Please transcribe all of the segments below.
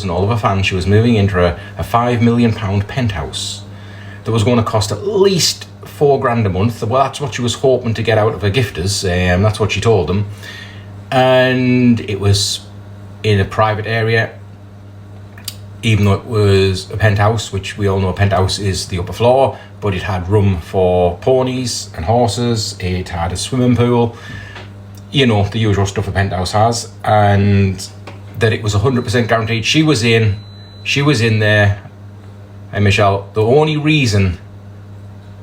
and all of her fans, she was moving into a £5 million penthouse that was going to cost at least £4,000 a month. Well, that's what she was hoping to get out of her gifters. That's what she told them. And it was in a private area, even though it was a penthouse, which we all know a penthouse is the upper floor, but it had room for ponies and horses. It had a swimming pool, you know, the usual stuff a penthouse has, and that it was 100% guaranteed. She was in there. And Michelle, the only reason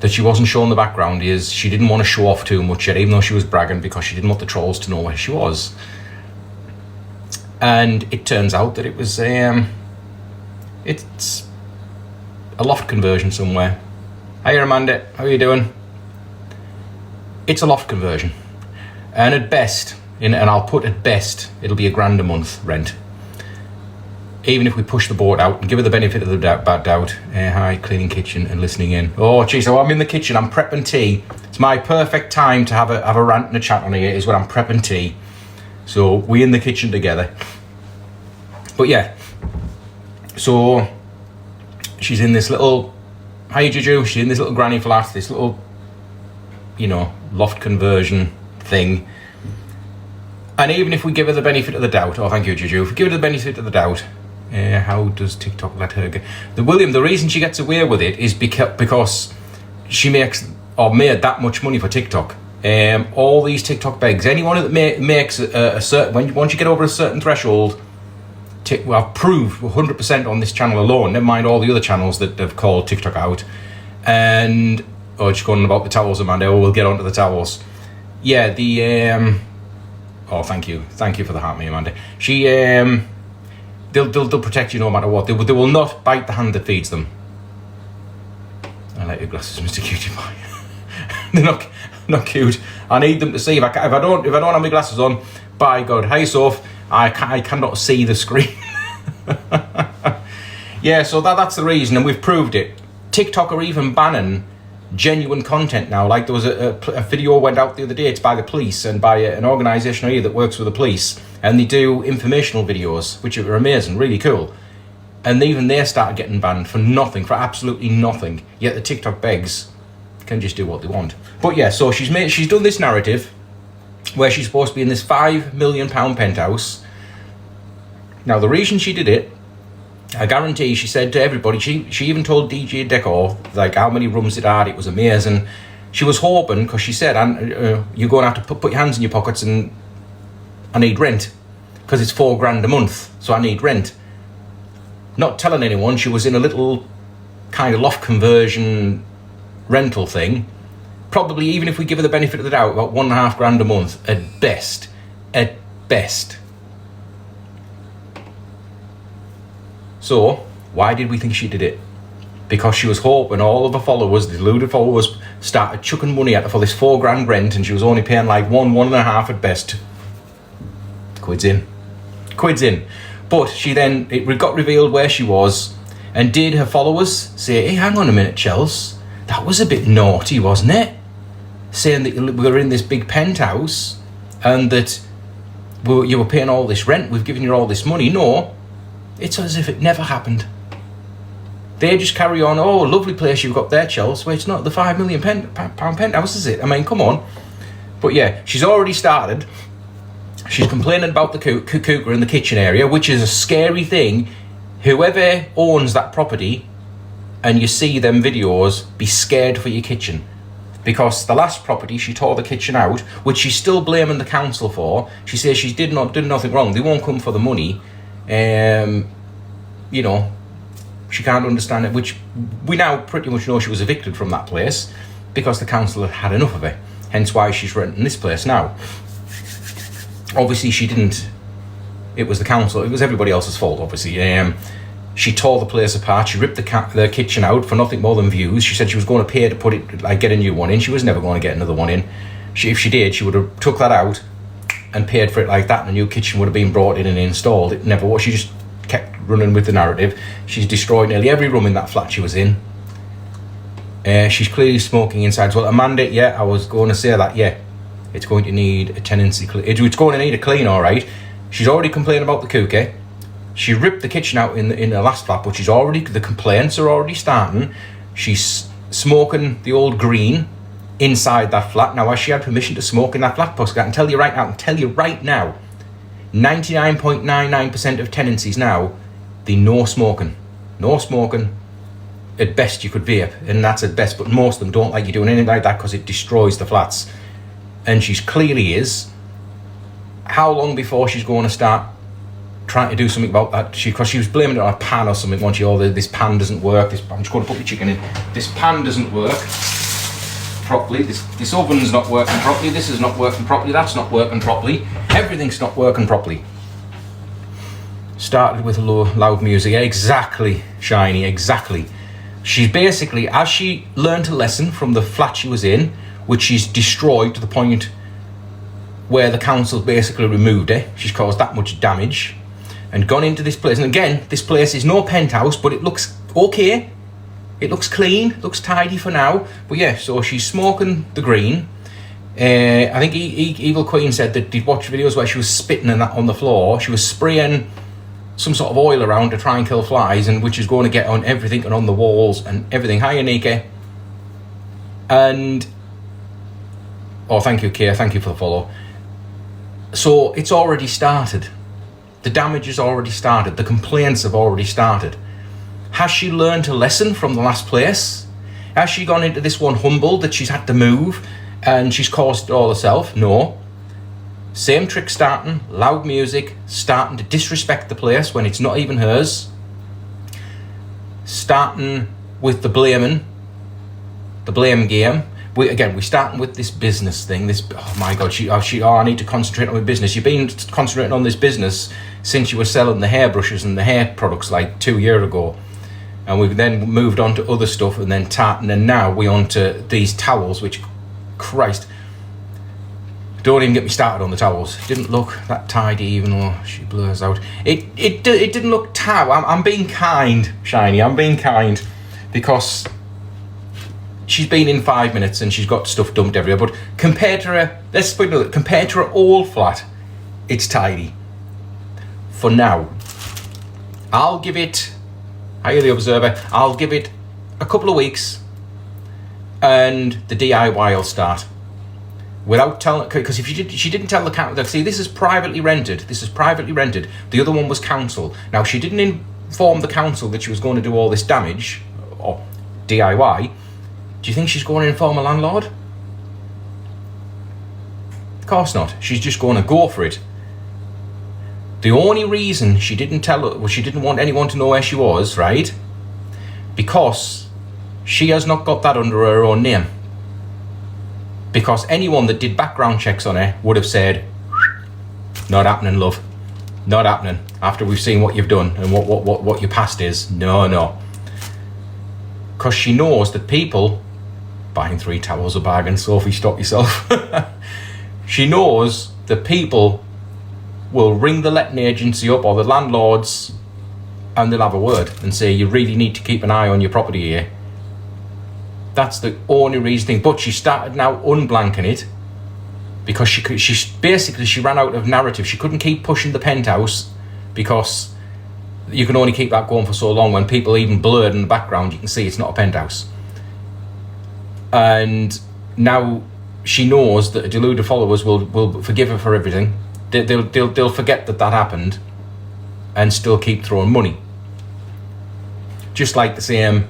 that she wasn't showing the background is she didn't want to show off too much yet, even though she was bragging, because she didn't want the trolls to know where she was. And it turns out that it was it's a loft conversion somewhere. Hiya Amanda, how are you doing? It's a loft conversion, and at best, and I'll put at best, it'll be £1,000 a month rent. Even if we push the board out and give her the benefit of the doubt. Hi, cleaning kitchen and listening in. Oh, geez, so I'm in the kitchen, I'm prepping tea. It's my perfect time to have a rant and a chat on here, is when I'm prepping tea. So we in the kitchen together. But yeah, so she's in this little, hi Juju, she's in this little granny flat, this little, you know, loft conversion thing. And even if we give her the benefit of the doubt, oh thank you Juju, if we give her the benefit of the doubt, how does TikTok let her get the reason she gets away with it is because she makes or made that much money for TikTok. All these TikTok begs, anyone that makes a certain, once you get over a certain threshold, I've proved 100% on this channel alone, never mind all the other channels that have called TikTok out. And just going about the towels, Amanda. Oh, we'll get onto the towels. Yeah, the oh, thank you for the heart, me Amanda. She they'll protect you no matter what. They will not bite the hand that feeds them. I like your glasses, Mr. Cutie Pie. They're not cute. I need them to see. If I don't have my glasses on, by God, hey Soph, I cannot see the screen. Yeah, so that's the reason, and we've proved it. TikTok are even banning genuine content now. Like there was a video went out the other day. It's by the police and by an organisation here that works with the police, and they do informational videos, which are amazing, really cool. And even they started getting banned for nothing, for absolutely nothing. Yet the TikTok begs can just do what they want. But yeah, so she's done this narrative where she's supposed to be in this £5 million penthouse. Now the reason she did it, I guarantee, she said to everybody, she even told DJ Decor like how many rooms it had. It was amazing. She was hoping, because she said, you're going to have to put your hands in your pockets, and I need rent because it's £4,000 a month, so I need rent. Not telling anyone she was in a little kind of loft conversion rental thing. Probably, even if we give her the benefit of the doubt, about £1,500 a month at best. At best. So, why did we think she did it? Because she was hoping all of her followers, the deluded followers, started chucking money at her for this £4,000 rent, and she was only paying like one and a half at best. Quid's in. But she then, it got revealed where she was, and did her followers say, hey, hang on a minute, Chels, that was a bit naughty, wasn't it? Saying that we were in this big penthouse, and that you were paying all this rent, we've given you all this money. No. It's as if it never happened. They just carry on, oh, lovely place you've got there, Chels. Well, it's not the £5 million pound penthouse, is it? I mean, come on. But yeah, she's already started. She's complaining about the cougar in the kitchen area, which is a scary thing. Whoever owns that property and you see them videos, be scared for your kitchen. Because the last property, she tore the kitchen out, which she's still blaming the council for. She says she did nothing wrong. They won't come for the money. You know, she can't understand it, which we now pretty much know she was evicted from that place because the council had enough of it, hence why she's renting this place now. Obviously she didn't, it was the council, it was everybody else's fault obviously. She tore the place apart, she ripped the kitchen out for nothing more than views. She said she was going to pay to put it, like get a new one in. She was never going to get another one in. If she did, she would have took that out and paid for it like that, and a new kitchen would have been brought in and installed. It never was. She just kept running with the narrative. She's destroyed nearly every room in that flat she was in. She's clearly smoking inside as well. Amanda, yeah, I was going to say that, yeah. It's going to need a tenancy clean. It's going to need a clean, all right. She's already complained about the cookie. She ripped the kitchen out in the last flat, but the complaints are already starting. She's smoking the old green inside that flat. Now, has she had permission to smoke in that flat? Because I can tell you right now, 99.99% of tenancies now, they no smoking. At best you could vape, and that's at best, but most of them don't like you doing anything like that because it destroys the flats. And she's clearly is. How long before she's going to start trying to do something about that? Because she was blaming it on a pan or something, wasn't she? Oh, this pan doesn't work. I'm just going to put the chicken in. This pan doesn't work properly. This oven's not working properly. This is not working properly. That's not working properly. Everything's not working properly. Started with loud music. Exactly, Shiny, exactly. She's basically, as she learned a lesson from the flat she was in, which she's destroyed to the point where the council basically removed it. She's caused that much damage and gone into this place. And again, this place is no penthouse, but it looks okay. It looks clean, looks tidy for now. But yeah, so she's smoking the green. I think Evil Queen said that she'd watched videos where she was spitting and that on the floor. She was spraying some sort of oil around to try and kill flies, and which is going to get on everything and on the walls and everything. Hi, Anika. And oh, thank you, Kia. Thank you for the follow. So it's already started. The damage has already started. The complaints have already started. Has she learned a lesson from the last place? Has she gone into this one humbled that she's had to move and she's caused it all herself? No. Same trick starting, loud music, starting to disrespect the place when it's not even hers. Starting with the blame game. We're starting with this business thing. Oh my God, I need to concentrate on my business. You've been concentrating on this business since you were selling the hairbrushes and the hair products like 2 years ago. And we've then moved on to other stuff and then tartan, and now we're on to these towels, which, Christ, don't even get me started on the towels. Didn't look that tidy, even though she blurs out. It didn't look I'm being kind, Shiny. I'm being kind because she's been in 5 minutes and she's got stuff dumped everywhere. But compared to her old flat, it's tidy. For now, I'll give it. Hiya, the Observer. I'll give it a couple of weeks, and the DIY will start. Without telling, because if she didn't tell the council. See, this is privately rented. The other one was council. Now, she didn't inform the council that she was going to do all this damage or DIY. Do you think she's going to inform a landlord? Of course not. She's just going to go for it. The only reason she didn't tell her was she didn't want anyone to know where she was, right? Because she has not got that under her own name. Because anyone that did background checks on her would have said, not happening, love. Not happening. After we've seen what you've done and what your past is. No. Because she knows that people, buying 3 towels a bargain, Sophie, stop yourself. She knows that people will ring the letting agency up or the landlords and they'll have a word and say, you really need to keep an eye on your property here. That's the only reason. But she started now unblanking it because she ran out of narrative. She couldn't keep pushing the penthouse because you can only keep that going for so long. When people even blurred in the background, you can see it's not a penthouse. And now she knows that deluded followers will forgive her for everything. They'll forget that happened and still keep throwing money. Just like the same,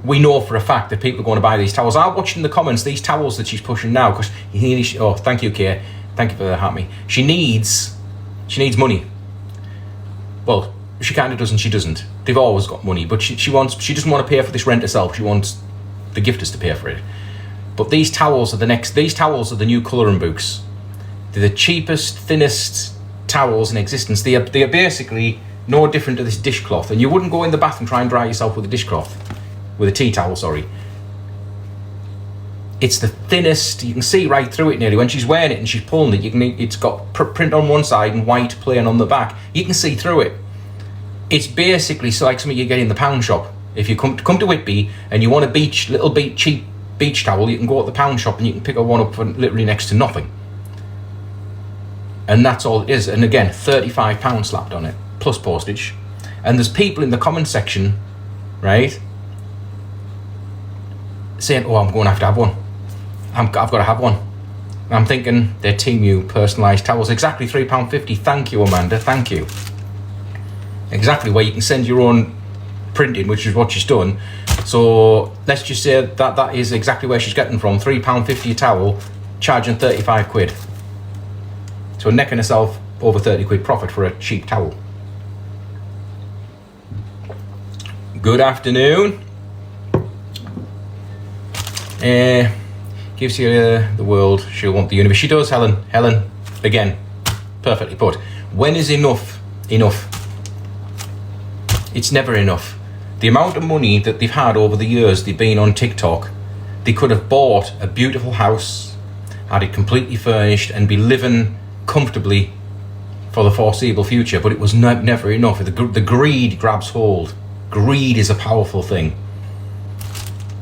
we know for a fact that people are going to buy these towels. I'll watch in the comments these towels that she's pushing now because oh, thank you, Kay. Thank you for the happy. She needs money. Well, she kind of does and she doesn't. They've always got money, but she doesn't want to pay for this rent herself. She wants the gifters to pay for it. But these towels are the new colouring books. They're the cheapest, thinnest towels in existence. They are basically no different to this dishcloth. And you wouldn't go in the bath and try and dry yourself with a dishcloth. With a tea towel, sorry. It's the thinnest. You can see right through it nearly. When she's wearing it and she's pulling it, it's got print on one side and white plain on the back. You can see through it. It's basically like something you get in the pound shop. If you come to Whitby and you want a cheap beach towel, you can go at the pound shop and you can pick one up for literally next to nothing. And that's all it is. And again, £35 slapped on it. plus postage, and there's people in the comment section, right, saying, oh, I'm going to have one. I've got to have one. And I'm thinking, they're Temu personalised towels, exactly £3.50. Thank you, Amanda, thank you. Exactly, where you can send your own printing, which is what she's done. So let's just say that is exactly where she's getting from. £3.50 a towel, charging 35 quid. So necking herself over 30 quid profit for a cheap towel. Good afternoon. Gives you the world, she'll want the universe. She does, Helen. Helen, again, perfectly put. When is enough enough? It's never enough. The amount of money that they've had over the years they've been on TikTok, they could have bought a beautiful house, had it completely furnished, and be living comfortably for the foreseeable future, but it was never enough. The greed grabs hold. Greed is a powerful thing.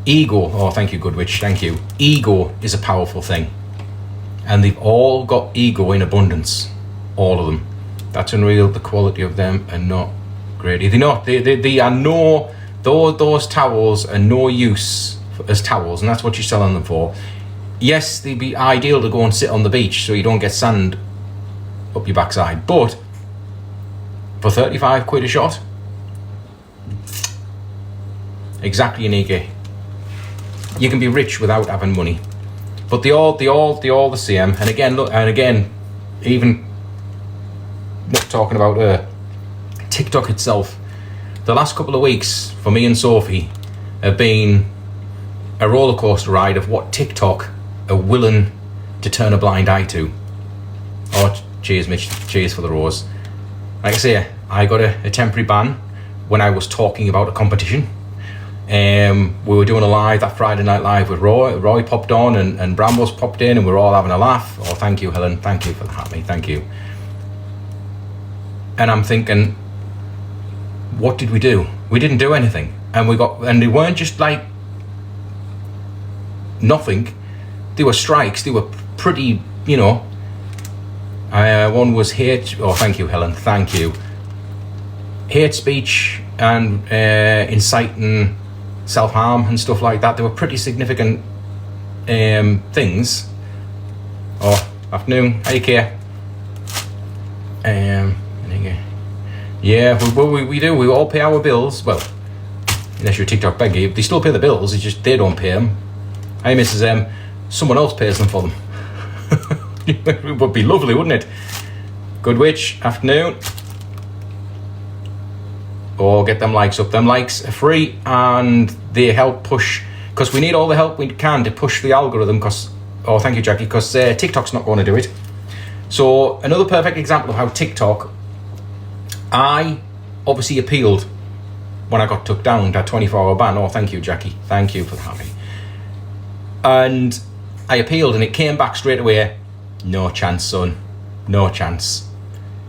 Ego, oh thank you Goodwitch, thank you. Ego is a powerful thing. And they've all got ego in abundance. All of them. That's unreal. The quality of them are not great. They're not. They are no, those towels are no use as towels, and that's what you're selling them for. Yes, they'd be ideal to go and sit on the beach so you don't get sand up your backside, but for 35 quid a shot, exactly, Nike. You can be rich without having money, but they all the same. And again, even not talking about TikTok itself. The last couple of weeks for me and Sophie have been a roller coaster ride of what TikTok are willing to turn a blind eye to. Oh, cheers, Mitch. Cheers for the rose. Like I say, I got a temporary ban when I was talking about a competition. We were doing a live, that Friday Night Live with Roy. Roy popped on and Brambos popped in, and we were all having a laugh. Oh, thank you, Helen. Thank you for the hat, mate. Thank you. And I'm thinking, what did we do? We didn't do anything. And they weren't just like nothing. They were strikes. They were pretty, you know. One was hate. Oh, thank you, Helen. Thank you. Hate speech and inciting self-harm and stuff like that. They were pretty significant things. Oh, afternoon. Hey, Kia. Yeah, we do. We all pay our bills. Well, unless you're a TikTok beggar, they still pay the bills. It's just they don't pay them. Hey, Mrs. M. Someone else pays them for them. It would be lovely, wouldn't it? Good witch. Afternoon. Oh, get them likes up. Them likes are free and they help push, because we need all the help we can to push the algorithm. Because, oh, thank you, Jackie. Because TikTok's not going to do it. So another perfect example of how TikTok. I obviously appealed when I got took down, that 24-hour ban. Oh, thank you, Jackie. Thank you for the happy. And I appealed and it came back straight away. No chance, son. No chance.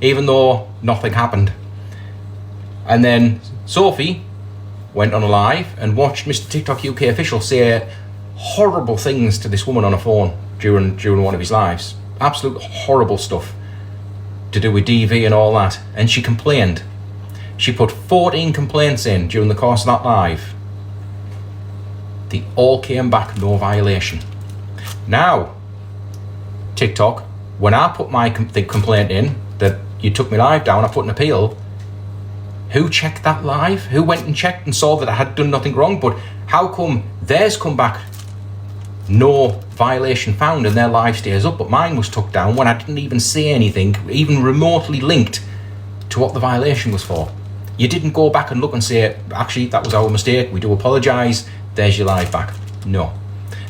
Even though nothing happened. And then Sophie went on a live and watched Mr. TikTok UK official say horrible things to this woman on a phone during one of his lives. Absolute horrible stuff to do with DV and all that. And she complained. She put 14 complaints in during the course of that live. They all came back no violation. Now, TikTok, when I put my complaint in that you took me live down, I put an appeal. Who checked that live? Who went and checked and saw that I had done nothing wrong? But how come theirs come back no violation found and their live stays up, but mine was took down when I didn't even say anything, even remotely linked to what the violation was for? You didn't go back and look and say, actually, that was our mistake, we do apologise, there's your live back. No.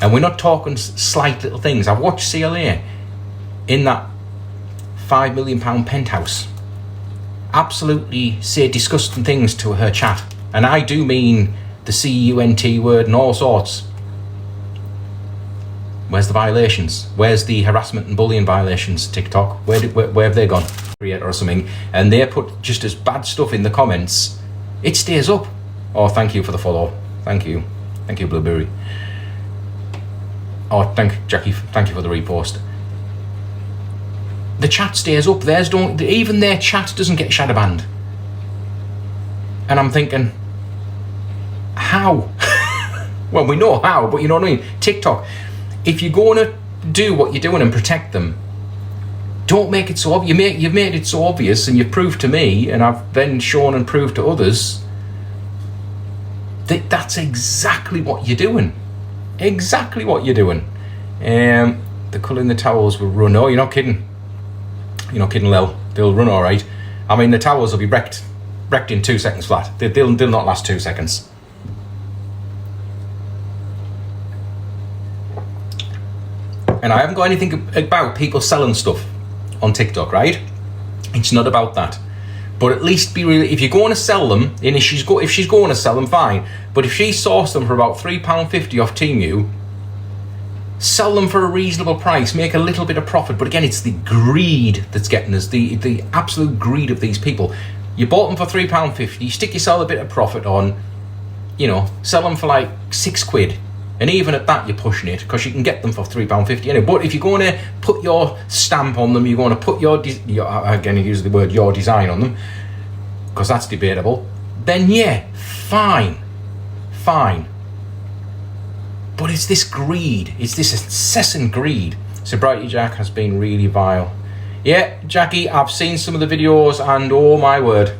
And we're not talking slight little things. I've watched CLA in that £5 million penthouse absolutely say disgusting things to her chat. And I do mean the CUNT word and all sorts. Where's the violations? Where's the harassment and bullying violations, TikTok? Where have they gone? Creator or something. And they put just as bad stuff in the comments. It stays up. Oh, thank you for the follow. Thank you. Thank you, Blueberry. Oh, Jackie. Thank you for the repost. The chat stays up. Theirs don't. Even their chat doesn't get shadow banned. And I'm thinking, how? Well, we know how, but you know what I mean? TikTok, if you're going to do what you're doing and protect them, don't make it so obvious. You've made it so obvious, and you've proved to me, and I've then shown and proved to others, that that's exactly what you're doing. Exactly what you're doing. The colour in the towels will run. Oh, you're not kidding. You're not kidding, Lil. They'll run all right. I mean, the towels will be wrecked in 2 seconds flat. They'll not last 2 seconds. And I haven't got anything about people selling stuff on TikTok, right? It's not about that. But at least be really, if you're going to sell them, and if she's going to sell them, fine. But if she sourced them for about £3.50 off Temu, sell them for a reasonable price, make a little bit of profit. But again, it's the greed that's getting us, the absolute greed of these people. You bought them for £3.50, stick yourself a bit of profit on, you know, sell them for like £6. And even at that, you're pushing it, because you can get them for £3.50 anyway. But if you're going to put your stamp on them, you're going to put your again, I use the word your design on them, because that's debatable, then yeah, fine. But it's this greed, it's this incessant greed. Sobriety Jack has been really vile. Yeah, Jackie, I've seen some of the videos, and oh my word.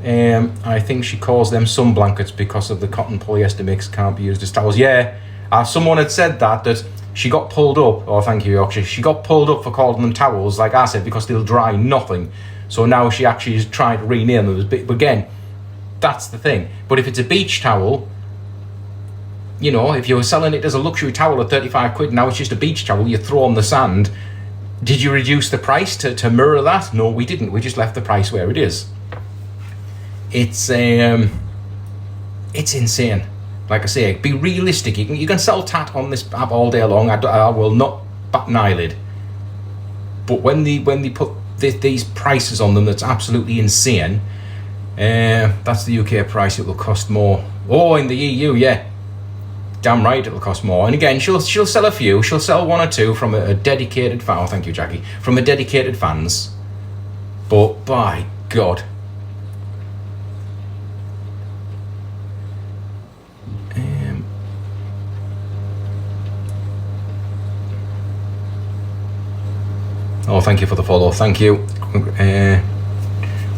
I think she calls them sun blankets because of the cotton polyester mix can't be used as towels. Yeah, someone had said that she got pulled up. Oh, thank you, Yorkshire. She got pulled up for calling them towels, like I said, because they'll dry nothing. So now she actually is trying to rename them. But again, that's the thing. But if it's a beach towel, you know, if you were selling it as a luxury towel at £35, now it's just a beach towel, you throw on the sand. Did you reduce the price to mirror that? No, we didn't. We just left the price where it is. It's insane. Like I say, be realistic. You can sell tat on this app all day long. I will not bat an eyelid. But when they put these prices on them, that's absolutely insane. That's the UK price. It will cost more. Oh, in the EU, yeah, damn right, it'll cost more. And again, she'll sell a few. She'll sell one or two from a dedicated fan. Oh, thank you, Jackie. From a dedicated fans. But by God. Oh, thank you for the follow. Thank you.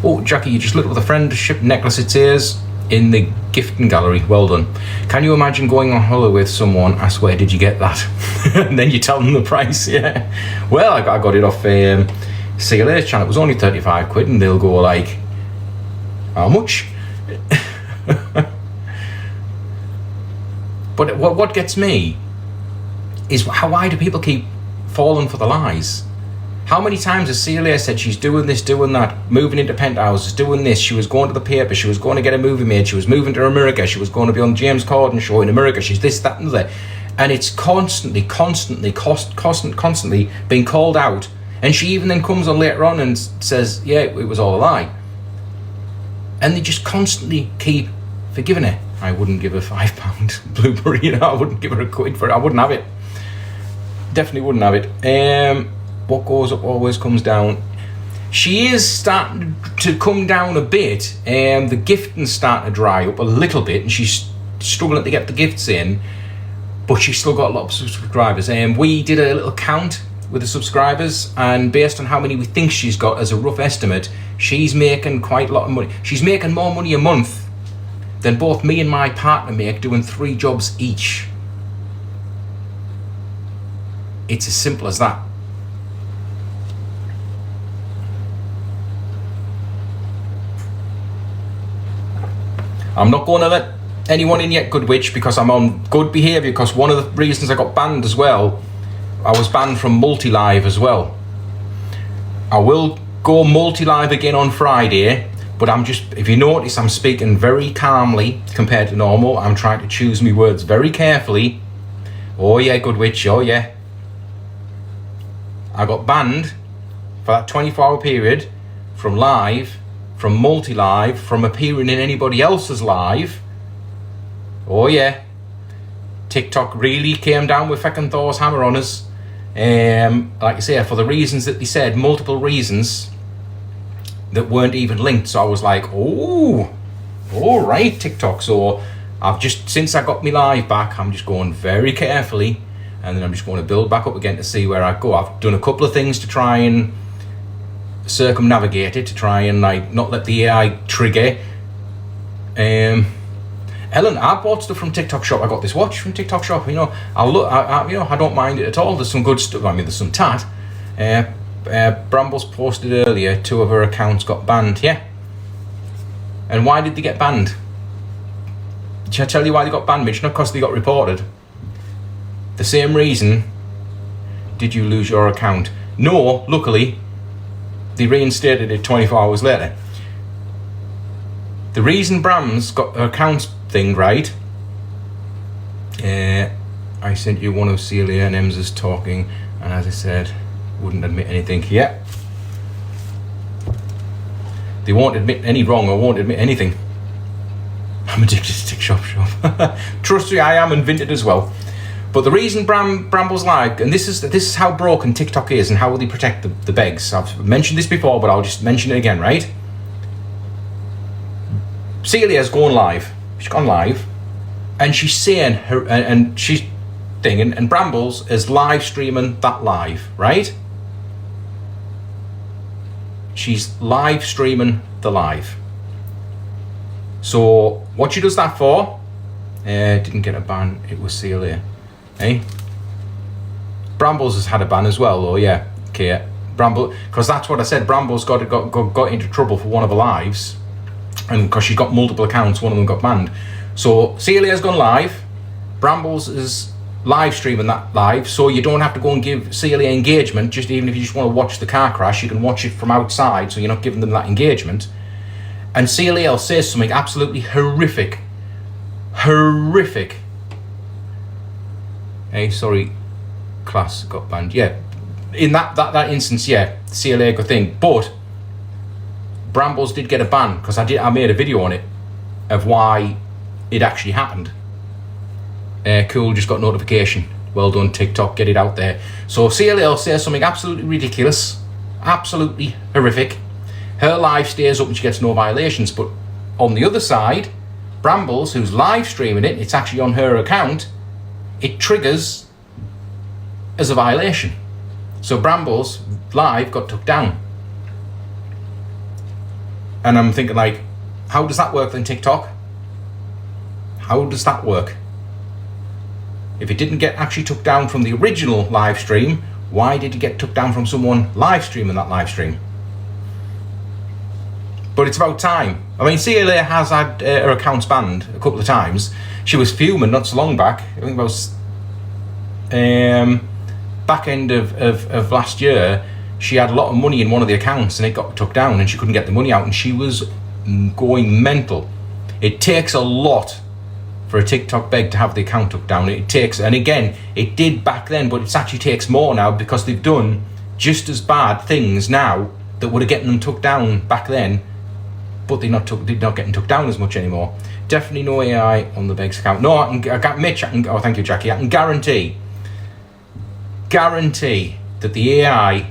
Oh, Jackie, you just looked with a friend to ship necklace, it says, in the gifting gallery. Well done. Can you imagine going on holiday with someone? I swear, did you get that? And then you tell them the price. Yeah. Well, I got it off CLA's channel. It was only £35, and they'll go like, how much? But what gets me is why do people keep falling for the lies? How many times has CLA said she's doing this, doing that, moving into penthouses, doing this, she was going to the paper, she was going to get a movie made, she was moving to America, she was going to be on the James Corden show in America, she's this, that and that. And it's constantly being called out. And she even then comes on later on and says, yeah, it was all a lie. And they just constantly keep forgiving her. I wouldn't give her £5 blueberry, you know, I wouldn't give her a quid for it, I wouldn't have it. Definitely wouldn't have it. What goes up always comes down. She is starting to come down a bit. The gifting's starting to dry up a little bit, and she's struggling to get the gifts in, but she's still got a lot of subscribers. We did a little count with the subscribers, and based on how many we think she's got as a rough estimate, she's making quite a lot of money. She's making more money a month than both me and my partner make doing 3 jobs each. It's as simple as that. I'm not going to let anyone in yet, Good Witch, because I'm on good behaviour, because one of the reasons I got banned as well, I was banned from multi-live as well. I will go multi-live again on Friday, but I'm just, if you notice, I'm speaking very calmly compared to normal. I'm trying to choose my words very carefully. Oh yeah, Good Witch, oh yeah. I got banned for that 24-hour period from live, from multi-live, from appearing in anybody else's live. Oh yeah. TikTok really came down with fucking Thor's hammer on us. Like I say, for the reasons that they said, multiple reasons. that weren't even linked. So I was like, oh, all right, TikTok. So I've just, since I got my live back, I'm just going very carefully, and then I'm just going to build back up again to see where I go. I've done a couple of things to try and circumnavigate it, to try and like not let the AI trigger. Ellen, I bought stuff from TikTok Shop. I got this watch from TikTok Shop. You know, I'll look. I don't mind it at all. There's some good stuff. I mean, there's some tat. Brambles posted earlier 2 of her accounts got banned. Yeah. And why did they get banned? Did I tell you why they got banned, Mitch? Not because they got reported. The same reason. Did you lose your account? No, luckily, they reinstated it 24 hours later. The reason Brams got her accounts thing right, I sent you one of Celia and Emsa's talking, and as I said, wouldn't admit anything. Yeah. They won't admit any wrong or won't admit anything. I'm addicted to TikTok. Trust me, I am, and Vinted as well. But the reason Brambles Live, and this is how broken TikTok is and how will they protect the begs. I've mentioned this before, but I'll just mention it again, right? Celia's going live. She's gone live, and she's saying her, and she's thinking, and Brambles is live streaming that live, right? She's live streaming the live. So what she does that for? Didn't get a ban. It was Celia. Hey, Brambles has had a ban as well, though. Yeah, okay. Bramble, because that's what I said. Brambles got into trouble for one of the lives, and because she got multiple accounts, one of them got banned. So Celia's gone live. Brambles is live streaming that live, so you don't have to go and give Celia engagement. Just even if you just want to watch the car crash, you can watch it from outside, so you're not giving them that engagement. And Celia says something absolutely horrific. Hey, sorry, class got banned. Yeah, in that instance, yeah, Celia got thing. But Brambles did get a ban because I made a video on it of why it actually happened. Cool, just got notification. Well done, TikTok, get it out there. So Celia says something absolutely ridiculous, absolutely horrific. Her live stays up and she gets no violations. But on the other side, Brambles, who's live streaming it, it's actually on her account, it triggers as a violation. So Brambles live got took down. And I'm thinking, like, how does that work then, TikTok? How does that work? If it didn't get actually took down from the original live stream, why did it get took down from someone live streaming that live stream? But it's about time. I mean, Celia has had her accounts banned a couple of times. She was fuming not so long back. I think it was back end of last year. She had a lot of money in one of the accounts and it got took down and she couldn't get the money out and she was going mental. It takes a lot for a TikTok beg to have the account took down. It takes, and again, it did back then, but it actually takes more now because they've done just as bad things now that would have gotten them took down back then, but they're not getting took down as much anymore. Definitely no AI on the Begs account. No, I got Mitch. Oh, thank you, Jackie. I can guarantee that the AI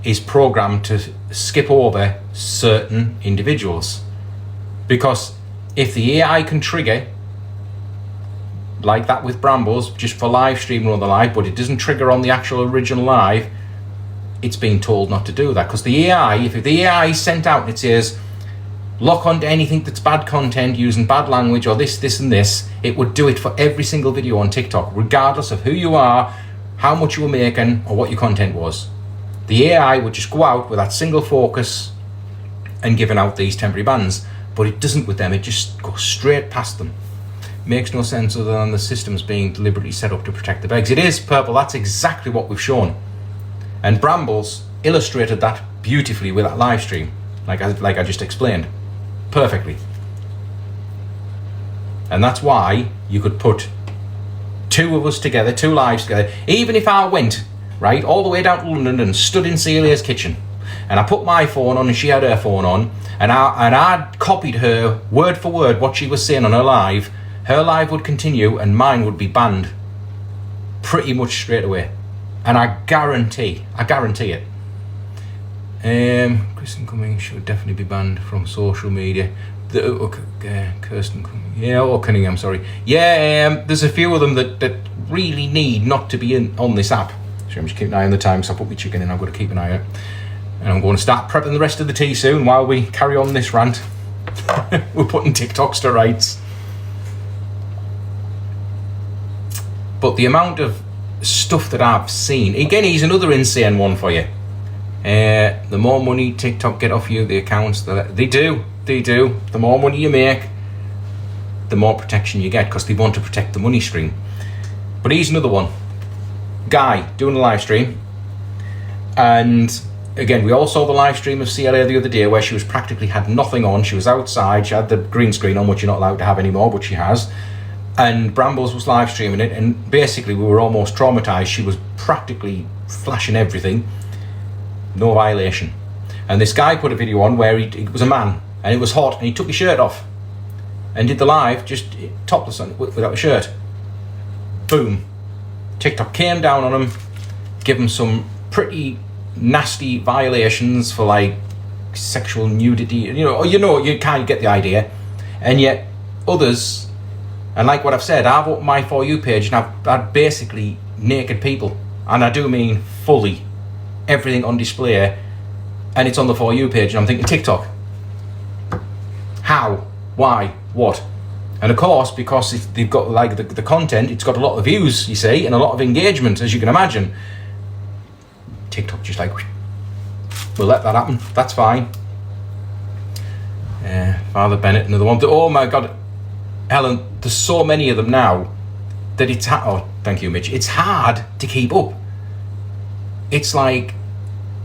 is programmed to skip over certain individuals, because if the AI can trigger like that with Brambles just for live streaming on the live, but it doesn't trigger on the actual original live, it's being told not to do that. Because the AI, if the AI is sent out and it says lock onto anything that's bad content using bad language or this and this, it would do it for every single video on TikTok, regardless of who you are, how much you were making, or what your content was. The AI would just go out with that single focus and giving out these temporary bans, but it doesn't with them. It just goes straight past them. Makes no sense other than the system's being deliberately set up to protect the Begs. It is, Purple. That's exactly what we've shown. And Brambles illustrated that beautifully with that live stream, like I just explained, perfectly. And that's why you could put two of us together, two lives together. Even if I went, right, all the way down to London and stood in Celia's kitchen, and I put my phone on and she had her phone on, and I copied her word for word what she was saying on her live would continue and mine would be banned pretty much straight away. And I guarantee it. Kirsten Cummings should definitely be banned from social media. Kirsten Cummings, yeah, or Cunningham, sorry. Yeah, there's a few of them that really need not to be on this app. So I'm just keeping an eye on the time, because I put my chicken in, I've got to keep an eye out. And I'm going to start prepping the rest of the tea soon while we carry on this rant. We're putting TikToks to rights. But the amount of stuff that I've seen, again, he's another insane one for you. The more money TikTok get off you, the accounts, they do. The more money you make, the more protection you get, because they want to protect the money stream. But here's another one. Guy doing a live stream, and again, we all saw the live stream of CLA the other day where she was practically had nothing on. She was outside, she had the green screen on, which you're not allowed to have anymore, but she has. And Brambles was live streaming it, and basically we were almost traumatized. She was practically flashing everything. No violation. And this guy put a video on where it was a man, and it was hot, and he took his shirt off and did the live just topless on, without a shirt. Boom. TikTok came down on him, give him some pretty nasty violations for like sexual nudity. You kind of get the idea. And yet others, and like what I've said, I've opened my For You page and I've had basically naked people, and I do mean fully everything on display, and it's on the For You page, and I'm thinking, TikTok, how, why, what? And of course, because they've got like the content, it's got a lot of views, you see, and a lot of engagement, as you can imagine. TikTok just like, we'll let that happen, that's fine. Father Bennett, another one. Oh my God, Helen, there's so many of them now that it's oh, thank you, Mitch. It's hard to keep up. It's like,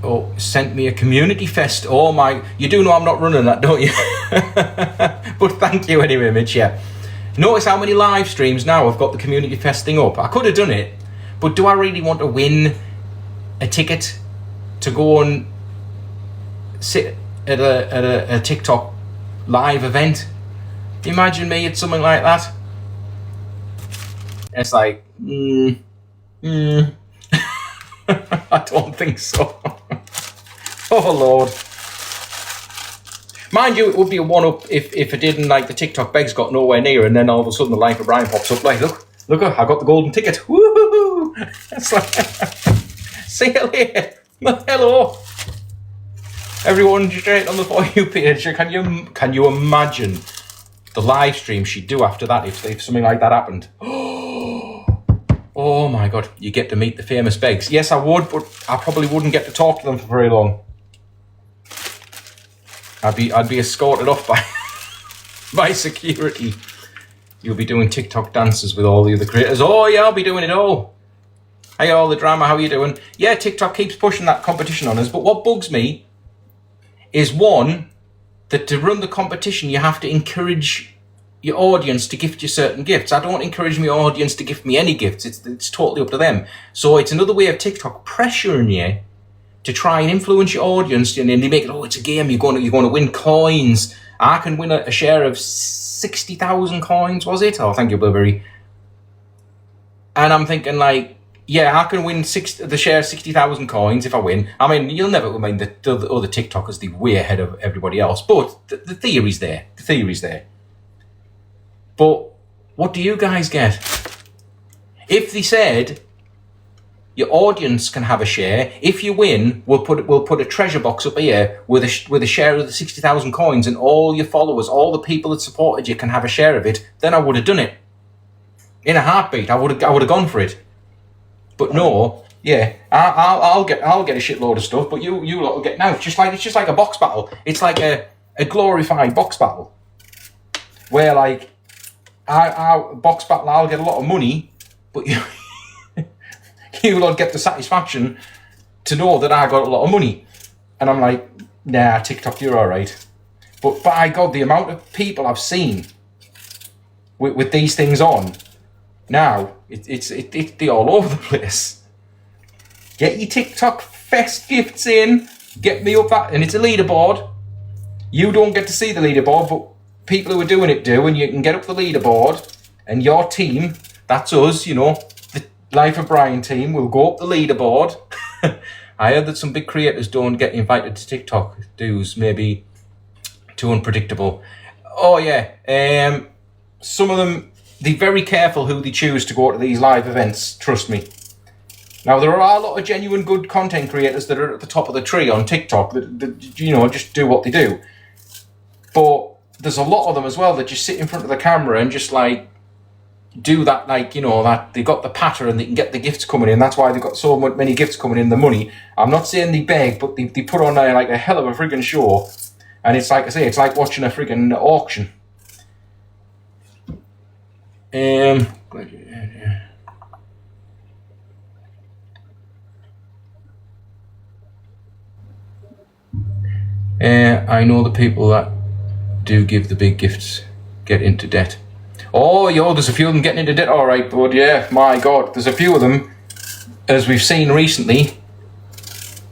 oh, sent me a community fest. Oh my, you do know I'm not running that, don't you? But thank you anyway, Mitch, yeah. Notice how many live streams now I've got the community fest thing up. I could have done it, but do I really want to win a ticket to go and sit at a TikTok live event? Imagine me at something like that. It's like, I don't think so. Oh Lord. Mind you, it would be a one-up if it didn't, like the TikTok begs got nowhere near, and then all of a sudden the Life of Brian pops up like, look, I got the golden ticket. Woo! It's like, see you later. Hello. Everyone straight on the For You page. Can you imagine the live stream she'd do after that if something like that happened? Oh my God, you get to meet the famous begs. Yes, I would, but I probably wouldn't get to talk to them for very long. I'd be escorted off by security. You'll be doing TikTok dances with all the other creators. Oh yeah, I'll be doing it all. Hey, all the drama, how are you doing? Yeah, TikTok keeps pushing that competition on us, but what bugs me is, one, that to run the competition you have to encourage your audience to gift you certain gifts. I don't encourage my audience to gift me any gifts. It's totally up to them. So it's another way of TikTok pressuring you to try and influence your audience, and then they make it, oh, it's a game, you're going to win coins. I can win a share of 60,000 coins, was it? Oh, thank you, Burberry. And I'm thinking like, yeah, I can win the share of 60,000 coins if I win. I mean, you'll never remind the other TikTokers, they're way ahead of everybody else, but the theory's there. The theory's there. But what do you guys get? If they said your audience can have a share, if you win, we'll put a treasure box up here with a share of the 60,000 coins, and all your followers, all the people that supported you can have a share of it, then I would have done it in a heartbeat. I would have gone for it. But no, yeah, I'll get a shitload of stuff, but you lot will get now. It's just like a box battle. It's like a glorified box battle where like. I box battle, I'll get a lot of money, but you'll get the satisfaction to know that I got a lot of money. And I'm like, nah, TikTok, you're all right. But by God, the amount of people I've seen with these things on now, they're all over the place. Get your TikTok fest gifts in, get me up that, and it's a leaderboard. You don't get to see the leaderboard, but people who are doing it do, and you can get up the leaderboard, and your team, that's us, the Life of Brian team, will go up the leaderboard I heard that some big creators don't get invited to TikTok dues, maybe too unpredictable. Oh yeah, some of them, they're very careful who they choose to go to these live events, trust me. Now, there are a lot of genuine good content creators that are at the top of the tree on TikTok that you know, just do what they do. But there's a lot of them as well that just sit in front of the camera and just like do that, like, you know, that they got the patter and they can get the gifts coming in. That's why they've got so many gifts coming in, the money. I'm not saying they beg, but they put on like a hell of a friggin' show. And it's like I say, it's like watching a friggin' auction. I know the people that do give the big gifts get into debt. Oh, yo, there's a few of them getting into debt, all right, bud. Yeah, my God, there's a few of them, as we've seen recently,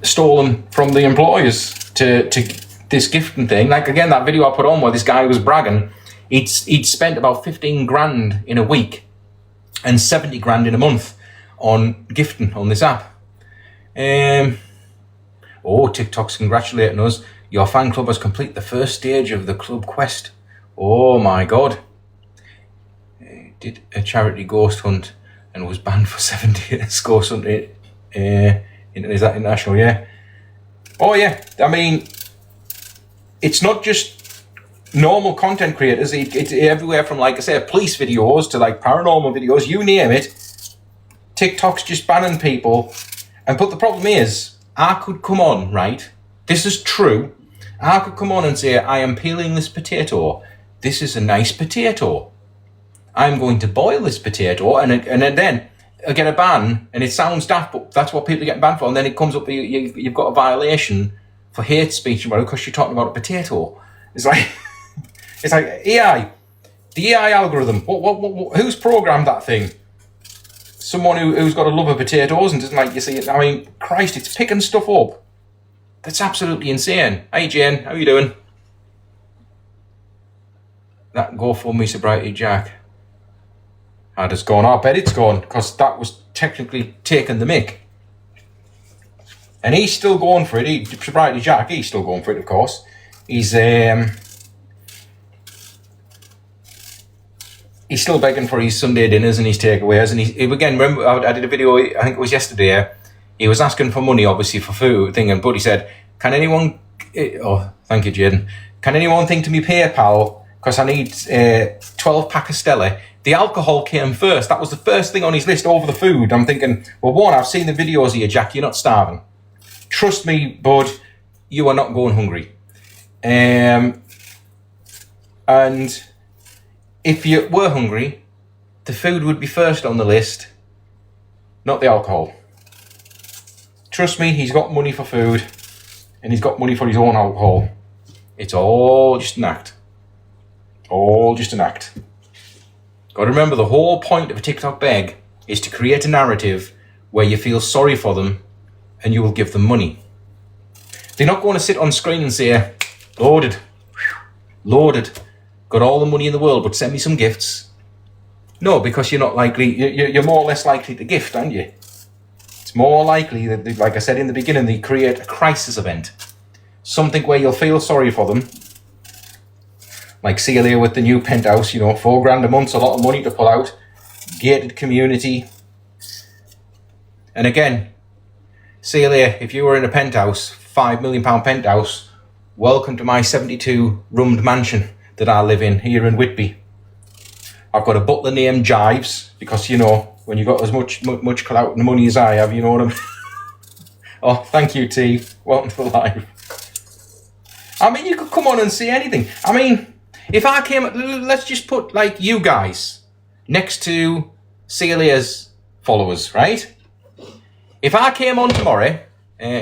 stolen from the employers to this gifting thing. Like, again, that video I put on where this guy was bragging, he'd spent about 15 grand in a week and 70 grand in a month on gifting on this app. Oh, TikTok's congratulating us. Your fan club has completed the first stage of the club quest. Oh my God. Did a charity ghost hunt and was banned for 7 days. Ghost hunt, is that international? Yeah. Oh yeah, I mean, it's not just normal content creators. It's everywhere from, like I say, police videos to like paranormal videos, you name it. TikTok's just banning people. But the problem is, I could come on, right? This is true. I could come on and say, I am peeling this potato. This is a nice potato. I'm going to boil this potato, and then I get a ban, and it sounds daft, but that's what people get banned for. And then it comes up, you've got a violation for hate speech because you're talking about a potato. It's like, it's like AI, the AI algorithm. What who's programmed that thing? Someone who's got a love of potatoes and doesn't like, you see it. I mean, Christ, it's picking stuff up. That's absolutely insane. Hey Jane, how you doing? That GoFundMe sobriety Jack had us gone. I bet it's gone, because that was technically taking the mic. And he's still going for it. Sobriety Jack, he's still going for it, of course. He's still begging for his Sunday dinners and his takeaways. And he again, remember, I did a video, I think it was yesterday. He was asking for money, obviously, for food thing, and Buddy said, can anyone, oh, thank you, Jaden. Can anyone think to me PayPal, because I need 12 pack of Stella. The alcohol came first. That was the first thing on his list over the food. I'm thinking, well, one, I've seen the videos of you, Jack. You're not starving. Trust me, bud, you are not going hungry. And if you were hungry, the food would be first on the list, not the alcohol. Trust me, he's got money for food, and he's got money for his own alcohol. It's all just an act. All just an act. Got to remember, the whole point of a TikTok beg is to create a narrative where you feel sorry for them and you will give them money. They're not going to sit on screen and say, loaded, got all the money in the world, but send me some gifts. No, because you're not likely, you're more or less likely to gift, aren't you? It's more likely that, like I said in the beginning, they create a crisis event. Something where you'll feel sorry for them. Like Celia with the new penthouse, you know, $4,000 a month's a lot of money to pull out. Gated community. And again, Celia, if you were in a penthouse, £5 million penthouse, welcome to my 72-roomed mansion that I live in here in Whitby. I've got a butler named Jives, because, you know, when you've got as much clout and money as I have, you know what I mean? Oh, thank you, T. Welcome to the live. I mean, you could come on and see anything. I mean, if I came, let's just put, like, you guys next to Celia's followers, right? If I came on tomorrow,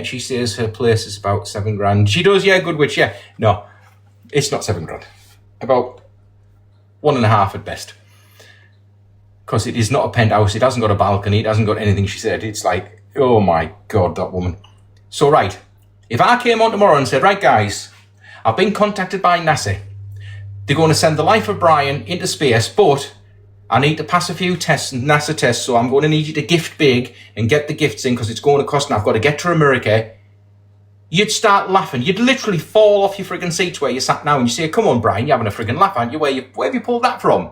she says her place is about $7,000. She does, yeah, Goodwitch, yeah. No, it's not $7,000. About 1.5 at best. Because it is not a penthouse. It hasn't got a balcony. It hasn't got anything, she said. It's like, oh my God, that woman. So, right, if I came on tomorrow and said, right, guys, I've been contacted by NASA. They're going to send the life of Brian into space, but I need to pass a few tests, NASA tests, so I'm going to need you to gift big and get the gifts in because it's going to cost and I've got to get to America. You'd start laughing. You'd literally fall off your friggin' seats where you sat now and you say, come on, Brian, you're having a friggin' laugh, aren't you? Where have you pulled that from?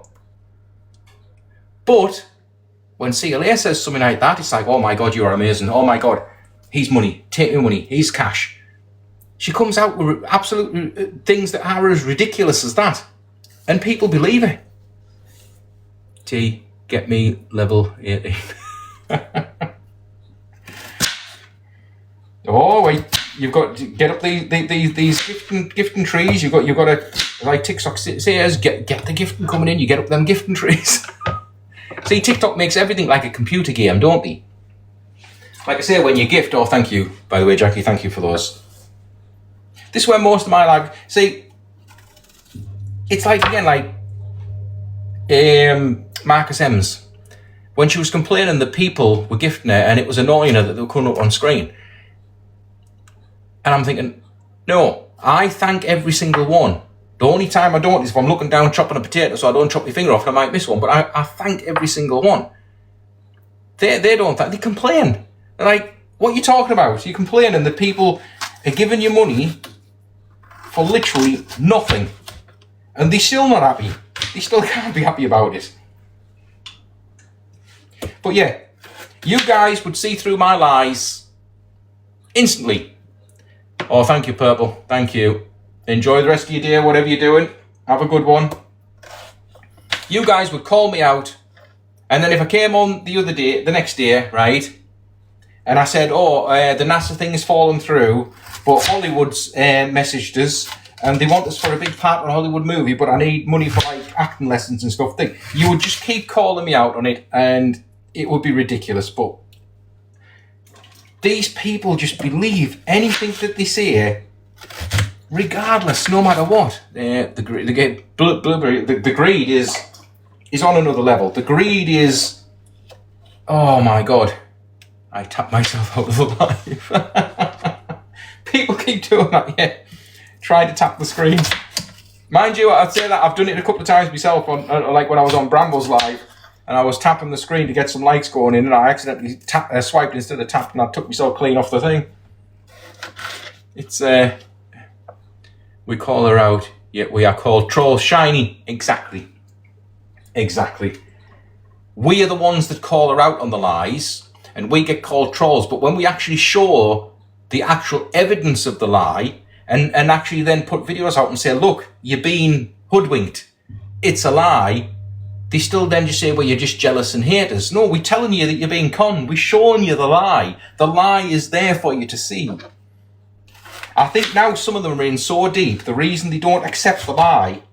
But when CLA says something like that, it's like, oh my God, you are amazing. Oh my God, he's money. Take me money. He's cash. She comes out with absolute things that are as ridiculous as that. And people believe it. T, get me level 18. Oh, wait. You've got to get up these gifting trees. You've got to, like TikTok says, get the gifting coming in. You get up them gifting trees. See, TikTok makes everything like a computer game, don't they? Like I say, when you gift, oh, thank you. By the way, Jackie, thank you for those. This is where most of my life, see, it's like, again, like Marcus Ems, when she was complaining that people were gifting her and it was annoying her that they were coming up on screen. And I'm thinking, no, I thank every single one. The only time I don't is if I'm looking down chopping a potato so I don't chop my finger off and I might miss one, but I thank every single one. They don't thank, they complain. They're like, what are you talking about? You're complaining that people are giving you money for literally nothing. And they're still not happy. They still can't be happy about it. But yeah, you guys would see through my lies instantly. Oh, thank you, Purple. Thank you. Enjoy the rest of your day, whatever you're doing. Have a good one. You guys would call me out. And then if I came on the next day, right, and I said, oh, the NASA thing has fallen through, but Hollywood's messaged us, and they want us for a big part in a Hollywood movie, but I need money for like acting lessons and stuff. You would just keep calling me out on it, and it would be ridiculous. But these people just believe anything that they say, regardless, no matter what. The greed is on another level. The greed is, oh my God, I tapped myself out of the live. People keep doing that, yeah. Trying to tap the screen. Mind you, I'd say that I've done it a couple of times myself, on like when I was on Brambles Live, and I was tapping the screen to get some likes going in, and I accidentally swiped instead of tapped, and I took myself clean off the thing. It's, we call her out, yet we are called trolls. Shiny, exactly. Exactly. We are the ones that call her out on the lies, and we get called trolls, but when we actually show the actual evidence of the lie, and actually then put videos out and say, look, you're being hoodwinked, it's a lie, they still then just say, well, you're just jealous and hate us. No, we're telling you that you're being conned. We're showing you the lie. The lie is there for you to see. I think now some of them are in so deep, the reason they don't accept the lie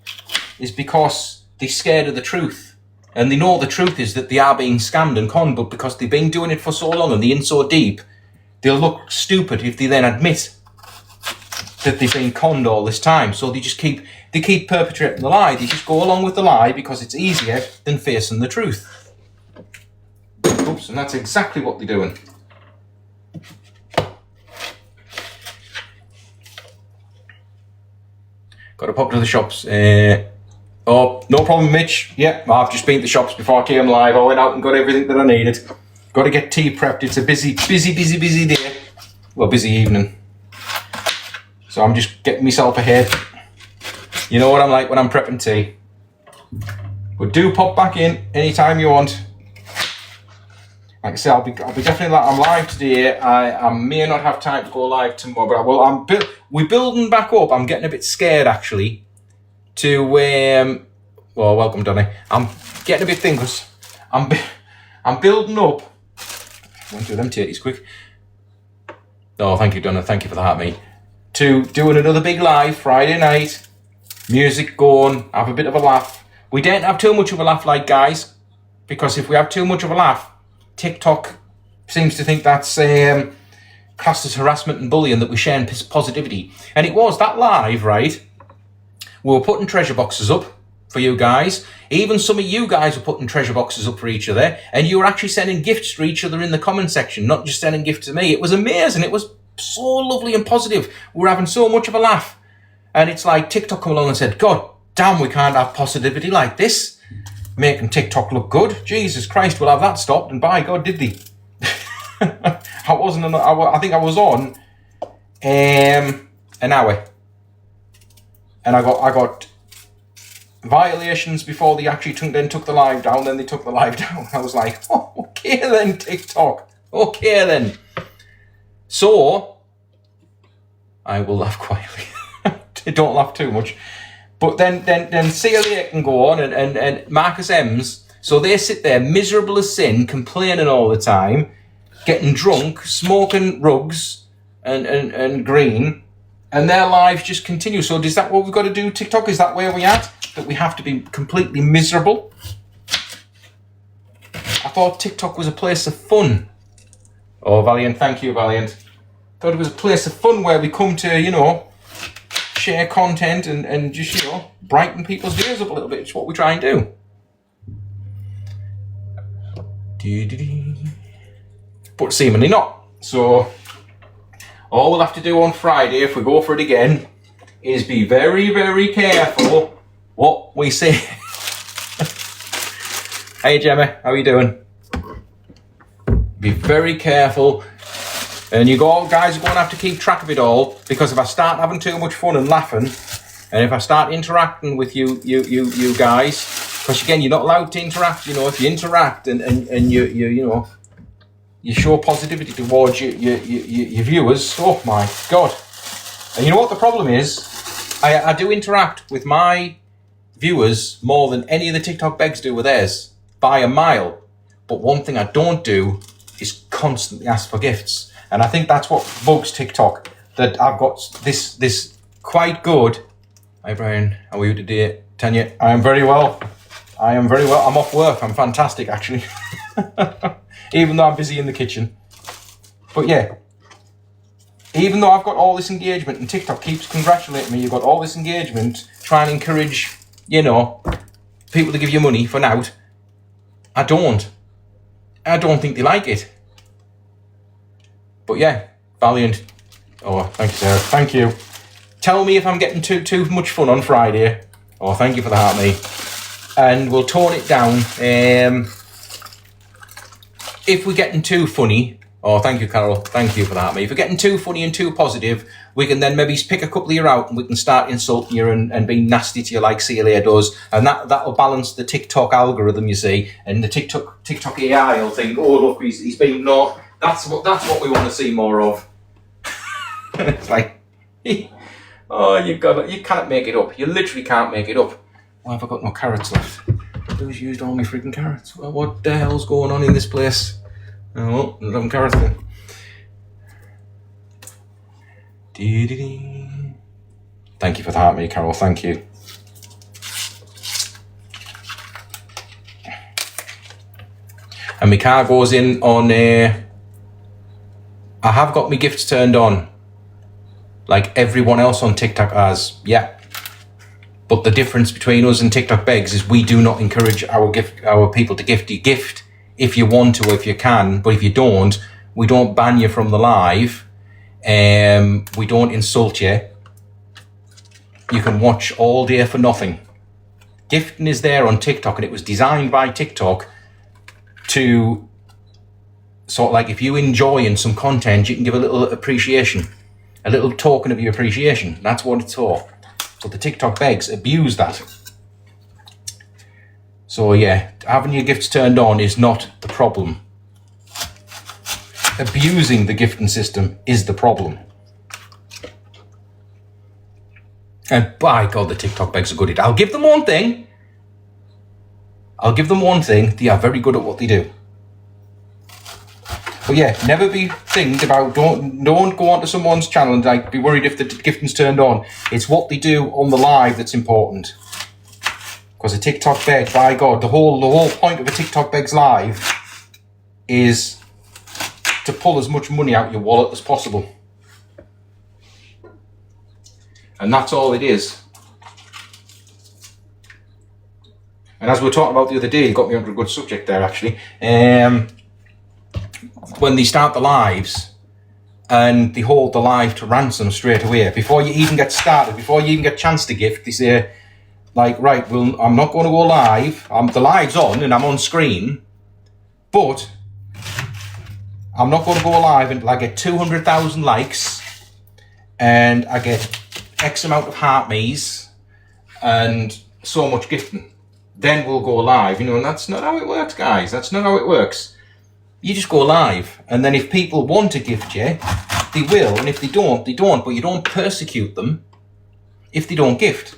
is because they're scared of the truth. And they know the truth is that they are being scammed and conned, but because they've been doing it for so long and they're in so deep, they'll look stupid if they then admit that they've been conned all this time. So they keep perpetrating the lie. They just go along with the lie because it's easier than facing the truth. Oops, and that's exactly what they're doing. Got to pop to the shops. Oh, no problem, Mitch. Yeah, I've just been to the shops before I came live. I went out and got everything that I needed. Got to get tea prepped. It's a busy day. Well, busy evening. So I'm just getting myself ahead. You know what I'm like when I'm prepping tea. But do pop back in anytime you want. Like I say, I'll be definitely. I'm live today. I may not have time to go live tomorrow, but I will. We're building back up. I'm getting a bit scared actually. To well, welcome, Donny. I'm getting a bit thinkless. I'm building up. I want to do them titties quick. Oh, thank you, Donna. Thank you for the heart, mate. To doing another big live Friday night. Music going. Have a bit of a laugh. We don't have too much of a laugh, like guys, because if we have too much of a laugh, TikTok seems to think that's classed as harassment and bullying, that we're sharing positivity. And it was that live, right? We were putting treasure boxes up for you guys. Even some of you guys were putting treasure boxes up for each other, and you were actually sending gifts to each other in the comment section, not just sending gifts to me. It was amazing. It was so lovely and positive. We were having so much of a laugh. And it's like TikTok come along and said, God damn, we can't have positivity like this. making TikTok look good. Jesus Christ, we'll have that stopped, and by God, did they? I think I was on an hour, and I got violations before they actually took the live down. Then they took the live down. I was like, oh, okay then, TikTok. Okay then. So I will laugh quietly. Don't laugh too much. But then Celia can go on and Marcus M's. So they sit there miserable as sin, complaining all the time, getting drunk, smoking rugs and green, and their lives just continue. So is that what we've got to do, TikTok? Is that where we at? That we have to be completely miserable? I thought TikTok was a place of fun. Oh, Valiant, thank you, Valiant. Thought it was a place of fun where we come to, share content and just, brighten people's days up a little bit. It's what we try and do. But seemingly not. So all we'll have to do on Friday, if we go for it again, is be very, very careful what we say. Hey Gemma, how are you doing? Be very careful. And you guys are going to have to keep track of it all, because if I start having too much fun and laughing, and if I start interacting with you guys, because again, you're not allowed to interact. If you interact and you show positivity towards your viewers, oh my God. And you know what the problem is? I do interact with my viewers more than any of the TikTok begs do with theirs, by a mile. But one thing I don't do is constantly ask for gifts. And I think that's what bugs TikTok, that I've got this quite good. Hi Brian, how are you today? Tanya, I am very well. I'm off work. I'm fantastic, actually. Even though I'm busy in the kitchen. But yeah, even though I've got all this engagement and TikTok keeps congratulating me, you've got all this engagement, trying to encourage, people to give you money for now, I don't think they like it. But yeah, Valiant. Oh, thank you, Sarah. Thank you. Tell me if I'm getting too much fun on Friday. Oh, thank you for the heart, mate. And we'll tone it down. If we're getting too funny, oh, thank you, Carol. Thank you for that, mate. If we're getting too funny and too positive, we can then maybe pick a couple of you out and we can start insulting you and being nasty to you like Celia does. And that'll balance the TikTok algorithm, you see. And the TikTok AI will think, oh, look, he's being not. That's what we want to see more of. And it's like, oh, you can't make it up. You literally can't make it up. Why have I got no carrots left? Who's used all my freaking carrots? Well, what the hell's going on in this place? Oh, 11 carrots then. Thank you for the heart, mate, Carol. Thank you. And my car goes in on I have got my gifts turned on, like everyone else on TikTok has. Yeah. But the difference between us and TikTok begs is we do not encourage our people to gift you. Gift if you want to, if you can, but if you don't, we don't ban you from the live. We don't insult you. You can watch all day for nothing. Gifting is there on TikTok, and it was designed by TikTok to sort of like, if you enjoying some content, you can give a little appreciation, a little token of your appreciation. That's what it's for. So the TikTok begs abuse that. So yeah, having your gifts turned on is not the problem. Abusing the gifting system is the problem. And by God, the TikTok begs are good at it. I'll give them one thing. They are very good at what they do. But yeah, never be thinking about, don't go onto someone's channel and like be worried if the gifting's turned on. It's what they do on the live that's important. Because a TikTok beg, by God, the whole point of a TikTok beg's live is to pull as much money out your wallet as possible. And that's all it is. And as we were talking about the other day, you got me onto a good subject there actually. When they start the lives and they hold the live to ransom straight away, before you even get started, before you even get a chance to gift, they say, like, right, well, I'm not going to go live. The live's on and I'm on screen, but I'm not going to go live until I get 200,000 likes and I get X amount of heart me's and so much gifting. Then we'll go live, and that's not how it works, guys. That's not how it works. You just go live, and then if people want to gift you, they will, and if they don't, they don't, but you don't persecute them if they don't gift.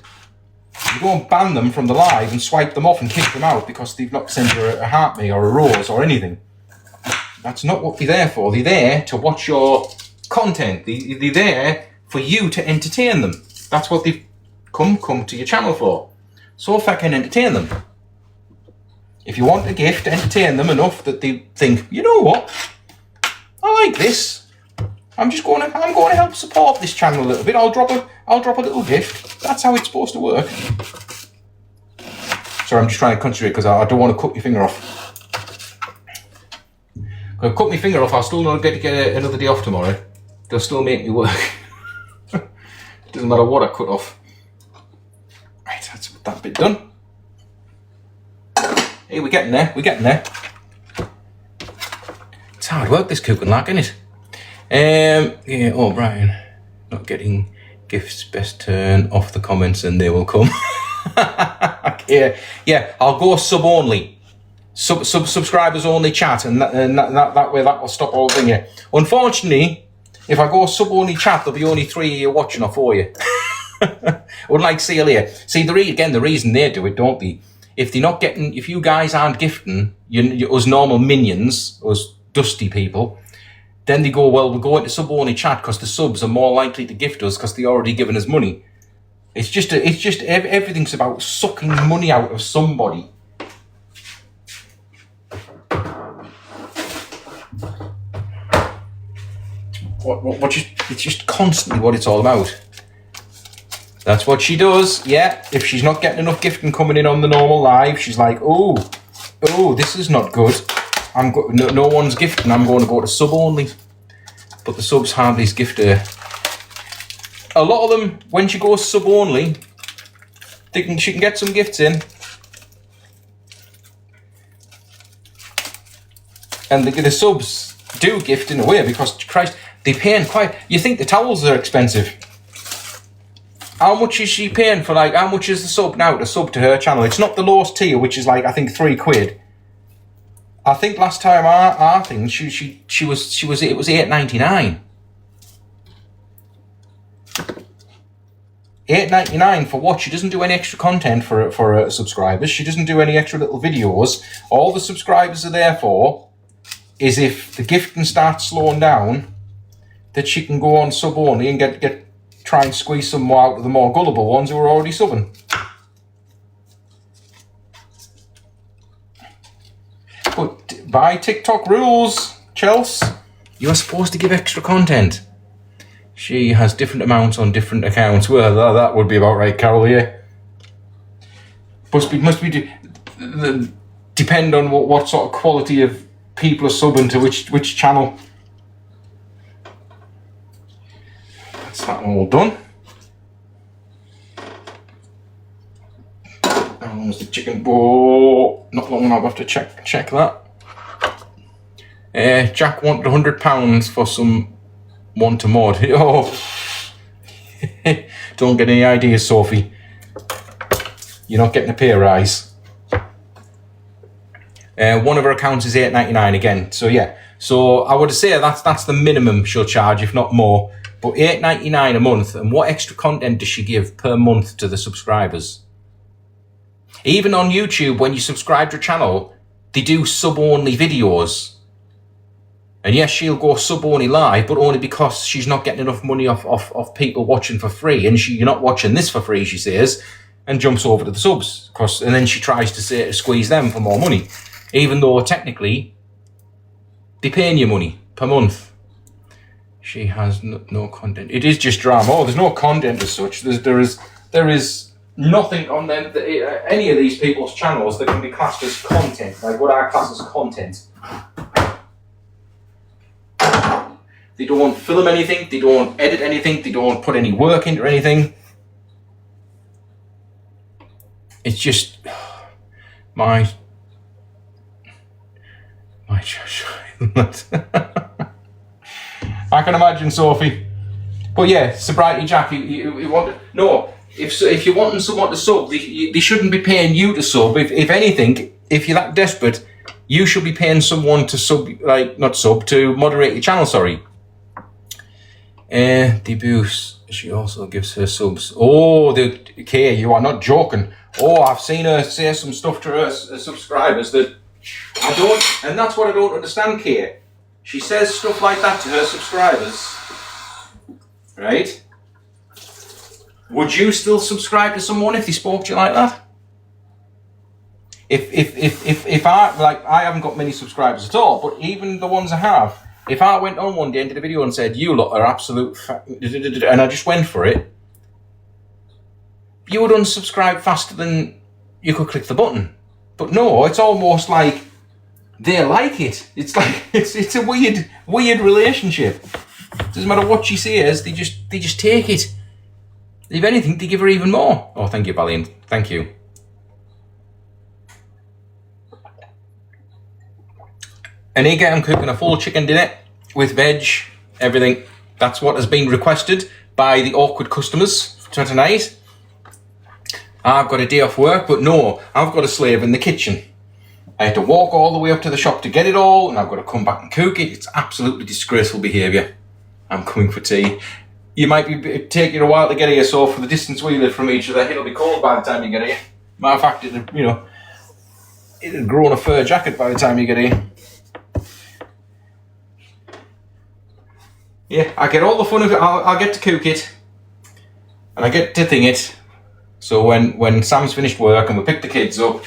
You don't ban them from the live and swipe them off and kick them out because they've not sent you a heart me or a rose or anything. That's not what they're there for. They're there to watch your content. They're there for you to entertain them. That's what they've come to your channel for. So if I can entertain them. If you want a gift, entertain them enough that they think, you know what? I like this. I'm going to help support this channel a little bit. I'll drop a little gift. That's how it's supposed to work. Sorry, I'm just trying to concentrate because I don't want to cut my finger off. If I cut my finger off, I'll still not get to get another day off tomorrow. They'll still make me work. It doesn't matter what I cut off. Right, that's that bit done. Hey, we're getting there. It's hard work, this cooking like, isn't it? Yeah, oh, Brian, not getting gifts, best turn off the comments and they will come. Yeah, I'll go sub only. Subscribers only chat, and that way that will stop all thing here. Unfortunately, if I go sub only chat, there'll be only 3 of you watching or 4 of you. Unlike see here. See, the reason they do it, don't they? If they're not getting, if you guys aren't gifting, us normal minions, us dusty people, then they go, well, we'll go into sub-only chat because the subs are more likely to gift us because they're already giving us money. It's just everything's about sucking money out of somebody. It's just constantly what it's all about. That's what she does. Yeah, if she's not getting enough gifting coming in on the normal live, she's like, oh, this is not good. No one's gifting. I'm going to go to sub only. But the subs hardly gift her. A lot of them, when she goes sub only, she can get some gifts in. And the subs do gift in a way because, Christ, they're paying quite. You think the towels are expensive. How much is she paying for, how much is the sub now to sub to her channel? It's not the lowest tier, which is I think £3. I think last time our thing, it was £8.99. £8.99 for what? She doesn't do any extra content for her subscribers. She doesn't do any extra little videos. All the subscribers are there for is if the gifting starts slowing down, that she can go on sub only and try and squeeze some more out of the more gullible ones who are already subbing. But by TikTok rules, Chelsea, you're supposed to give extra content. She has different amounts on different accounts. Well, that would be about right, Carol, yeah. Must be depend on what sort of quality of people are subbing to which channel. That's that one all done. How long was the chicken? Oh, not long enough. I'll have to check that. Jack wanted £100 for some one to mod. Oh, don't get any ideas, Sophie. You're not getting a pay rise. One of her accounts is £8.99 again. So yeah. So I would say that's the minimum she'll charge, if not more. But £8.99 a month, and what extra content does she give per month to the subscribers? Even on YouTube, when you subscribe to a channel, they do sub-only videos. And yes, she'll go sub-only live, but only because she's not getting enough money off people watching for free. And you're not watching this for free, she says, and jumps over to the subs. And then she tries to squeeze them for more money. Even though, technically, they're paying you money per month. She has no content. It is just drama. Oh, there's no content as such. There is nothing on them. Any of these people's channels that can be classed as content, like what I class as content. They don't film anything. They don't edit anything. They don't put any work into anything. it's just my child. I can imagine, Sophie. But yeah, Sobriety Jack, you want to, no, if you're wanting someone to sub, they shouldn't be paying you to sub. If anything, if you're that desperate, you should be paying someone to sub, like, not sub, to moderate your channel, sorry. Debuts, she also gives her subs. Oh, okay, you are not joking. Oh, I've seen her say some stuff to her subscribers that I don't, and that's what I don't understand, Kay. She says stuff like that to her subscribers, right? Would you still subscribe to someone if they spoke to you like that? If I haven't got many subscribers at all, but even the ones I have, if I went on one day and did a video and said, you lot are absolute and I just went for it, you would unsubscribe faster than you could click the button. But no, it's almost like they like it. It's like it's a weird relationship. Doesn't matter what she says, they just take it. If anything, they give her even more. Oh, thank you, Valiant. Thank you. Anika, I'm cooking a full chicken dinner with veg, everything. That's what has been requested by the awkward customers for tonight. I've got a day off work, but no, I've got a slave in the kitchen. I had to walk all the way up to the shop to get it all, and I've got to come back and cook it. It's absolutely disgraceful behaviour. I'm coming for tea. You might be taking a while to get here, so for the distance we live from each other, it'll be cold by the time you get here. Matter of fact, it'll grow on a fur jacket by the time you get here. Yeah, I get all the fun of it. I'll get to cook it, and I get to thing it. So when Sam's finished work and we pick the kids up,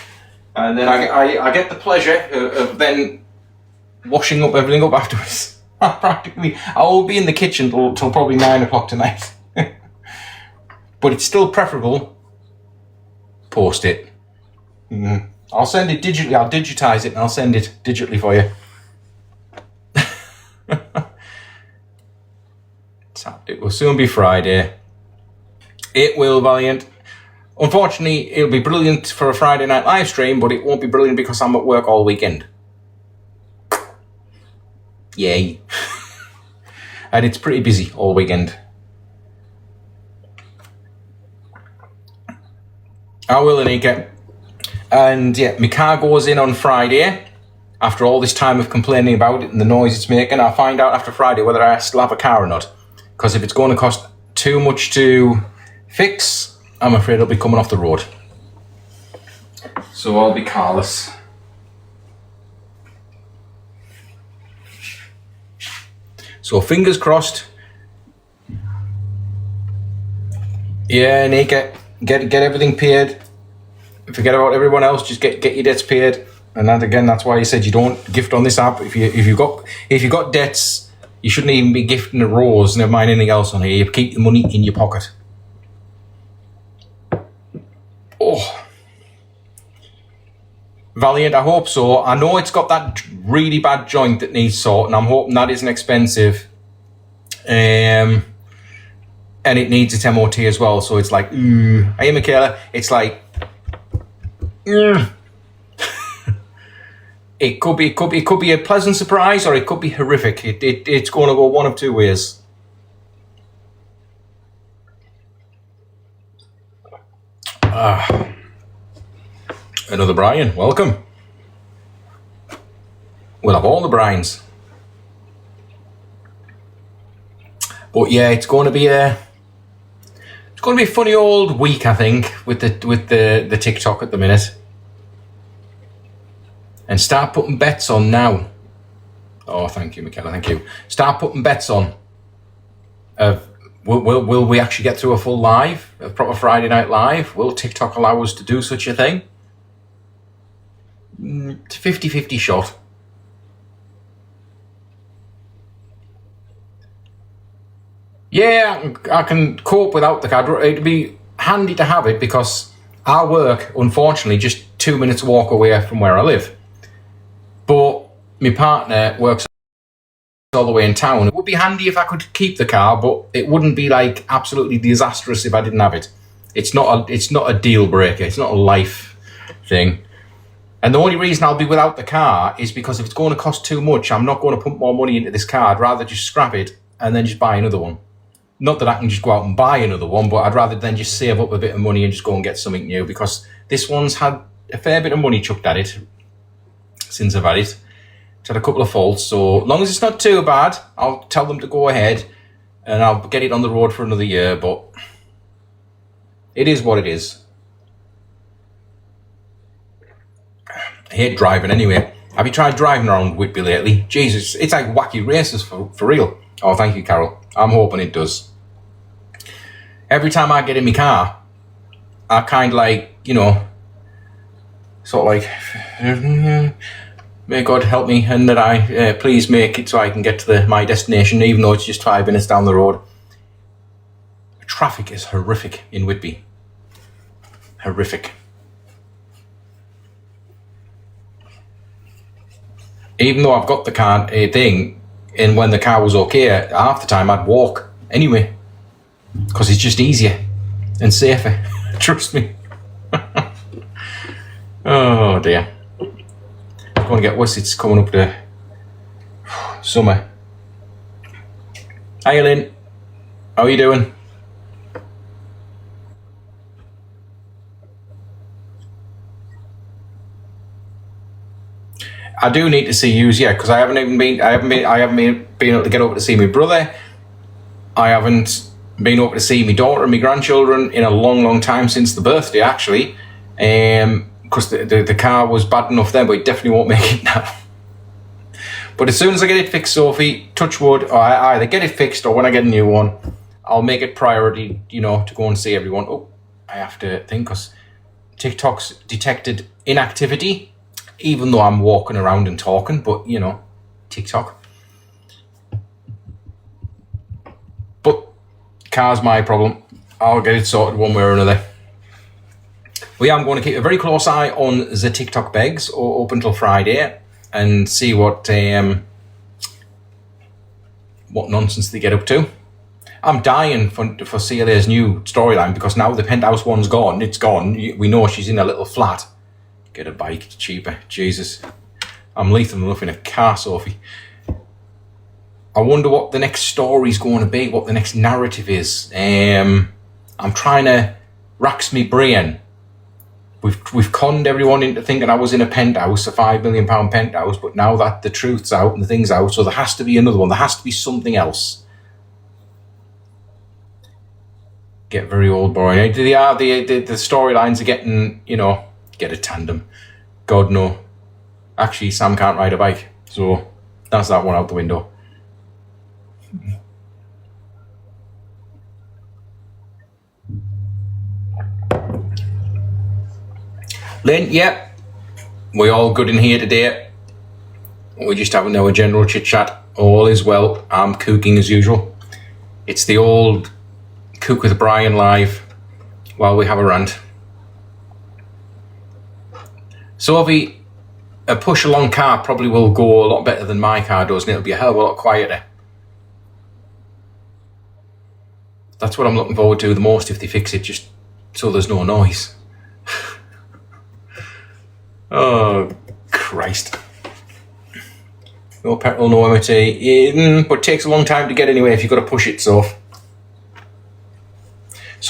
and then I get the pleasure of then washing up everything up afterwards. I will be in the kitchen till probably 9 o'clock tonight. But it's still preferable. Post it. I'll send it digitally. I'll digitize it and I'll send it digitally for you. It will soon be Friday. It will, Valiant. Unfortunately, it'll be brilliant for a Friday night live stream, but it won't be brilliant because I'm at work all weekend. Yay. And it's pretty busy all weekend. I will, Anika. And yeah, my car goes in on Friday. After all this time of complaining about it and the noise it's making, I'll find out after Friday whether I still have a car or not. Because if it's going to cost too much to fix, I'm afraid it'll be coming off the road. So I'll be carless. So fingers crossed. Yeah, Nika, get everything paid. Forget about everyone else. Just get your debts paid. And that again, that's why you said you don't gift on this app. If you got debts, you shouldn't even be gifting a rose. Never mind anything else on here. You keep the money in your pocket. Oh, Valiant, I hope so. I know it's got that really bad joint that needs sorting. I'm hoping that isn't expensive. And it needs its MOT as well. So it's like, hey, Michaela, it's like, it could be a pleasant surprise or it could be horrific. It's going to go one of two ways. Another Brian, welcome. We'll have all the Brians. But yeah, it's going to be a funny old week, I think, with the TikTok at the minute. And start putting bets on now. Oh, thank you, Michaela, thank you. Start putting bets on. Will we actually get through a full live, a proper Friday night live? Will TikTok allow us to do such a thing? 50-50 shot. Yeah, I can cope without the card. It'd be handy to have it because I work, unfortunately, just 2 minutes walk away from where I live. But my partner works all the way in town. It would be handy if I could keep the car, but it wouldn't be like absolutely disastrous if I didn't have it. It's not a deal breaker. It's not a life thing. And the only reason I'll be without the car is because if it's going to cost too much, I'm not going to put more money into this car. I'd rather just scrap it and then just buy another one. Not that I can just go out and buy another one, but I'd rather then just save up a bit of money and just go and get something new, because this one's had a fair bit of money chucked at it since I've had it. It's had a couple of faults, so long as it's not too bad, I'll tell them to go ahead and I'll get it on the road for another year, but it is what it is. I hate driving anyway. Have you tried driving around Whitby lately? Jesus, it's like wacky races for real. Oh, thank you, Carol. I'm hoping it does. Every time I get in my car, I kind of like, sort of like, may God help me, and that I please make it so I can get to my destination, even though it's just 5 minutes down the road. Traffic is horrific in Whitby. Horrific. Even though I've got the car thing, and when the car was okay, half the time I'd walk anyway, because it's just easier and safer. Trust me. Oh dear. I'm going to get worse. It's coming up to summer. Hi, Lynn. How are you doing? I do need to see yous, yeah, because I haven't been able to get over to see my brother. I haven't been over to see my daughter and my grandchildren in a long, long time, since the birthday, actually. Because the car was bad enough then, but it definitely won't make it now. But as soon as I get it fixed, Sophie, touch wood, or I either get it fixed or when I get a new one, I'll make it priority, to go and see everyone. Oh, I have to think, because TikTok's detected inactivity, even though I'm walking around and talking, but, TikTok. But car's my problem. I'll get it sorted one way or another. Well, yeah, I'm going to keep a very close eye on the TikTok begs up until Friday and see what nonsense they get up to. I'm dying for CLA's new storyline, because now the penthouse one's gone. It's gone. We know she's in a little flat. Get a bike, it's cheaper. Jesus. I'm lethal enough in a car, Sophie. I wonder what the next story's going to be, what the next narrative is. I'm trying to racks me brain. We've conned everyone into thinking I was in a penthouse, a £5 million penthouse, but now that the truth's out and the thing's out, so there has to be another one. There has to be something else. Get very old, boring. The storylines are getting, get a tandem. God, no. Actually, Sam can't ride a bike, so that's that one out the window. Lynn, yeah, we all good in here today. We're just having our general chit chat. All is well. I'm cooking as usual. It's the old Cook with Brian live while we have a rant. Sophie, a push along car probably will go a lot better than my car does, and it'll be a hell of a lot quieter. That's what I'm looking forward to the most, if they fix it, just so there's no noise. Oh, Christ. No petrol, no MOT, but it takes a long time to get anyway if you've got to push it, so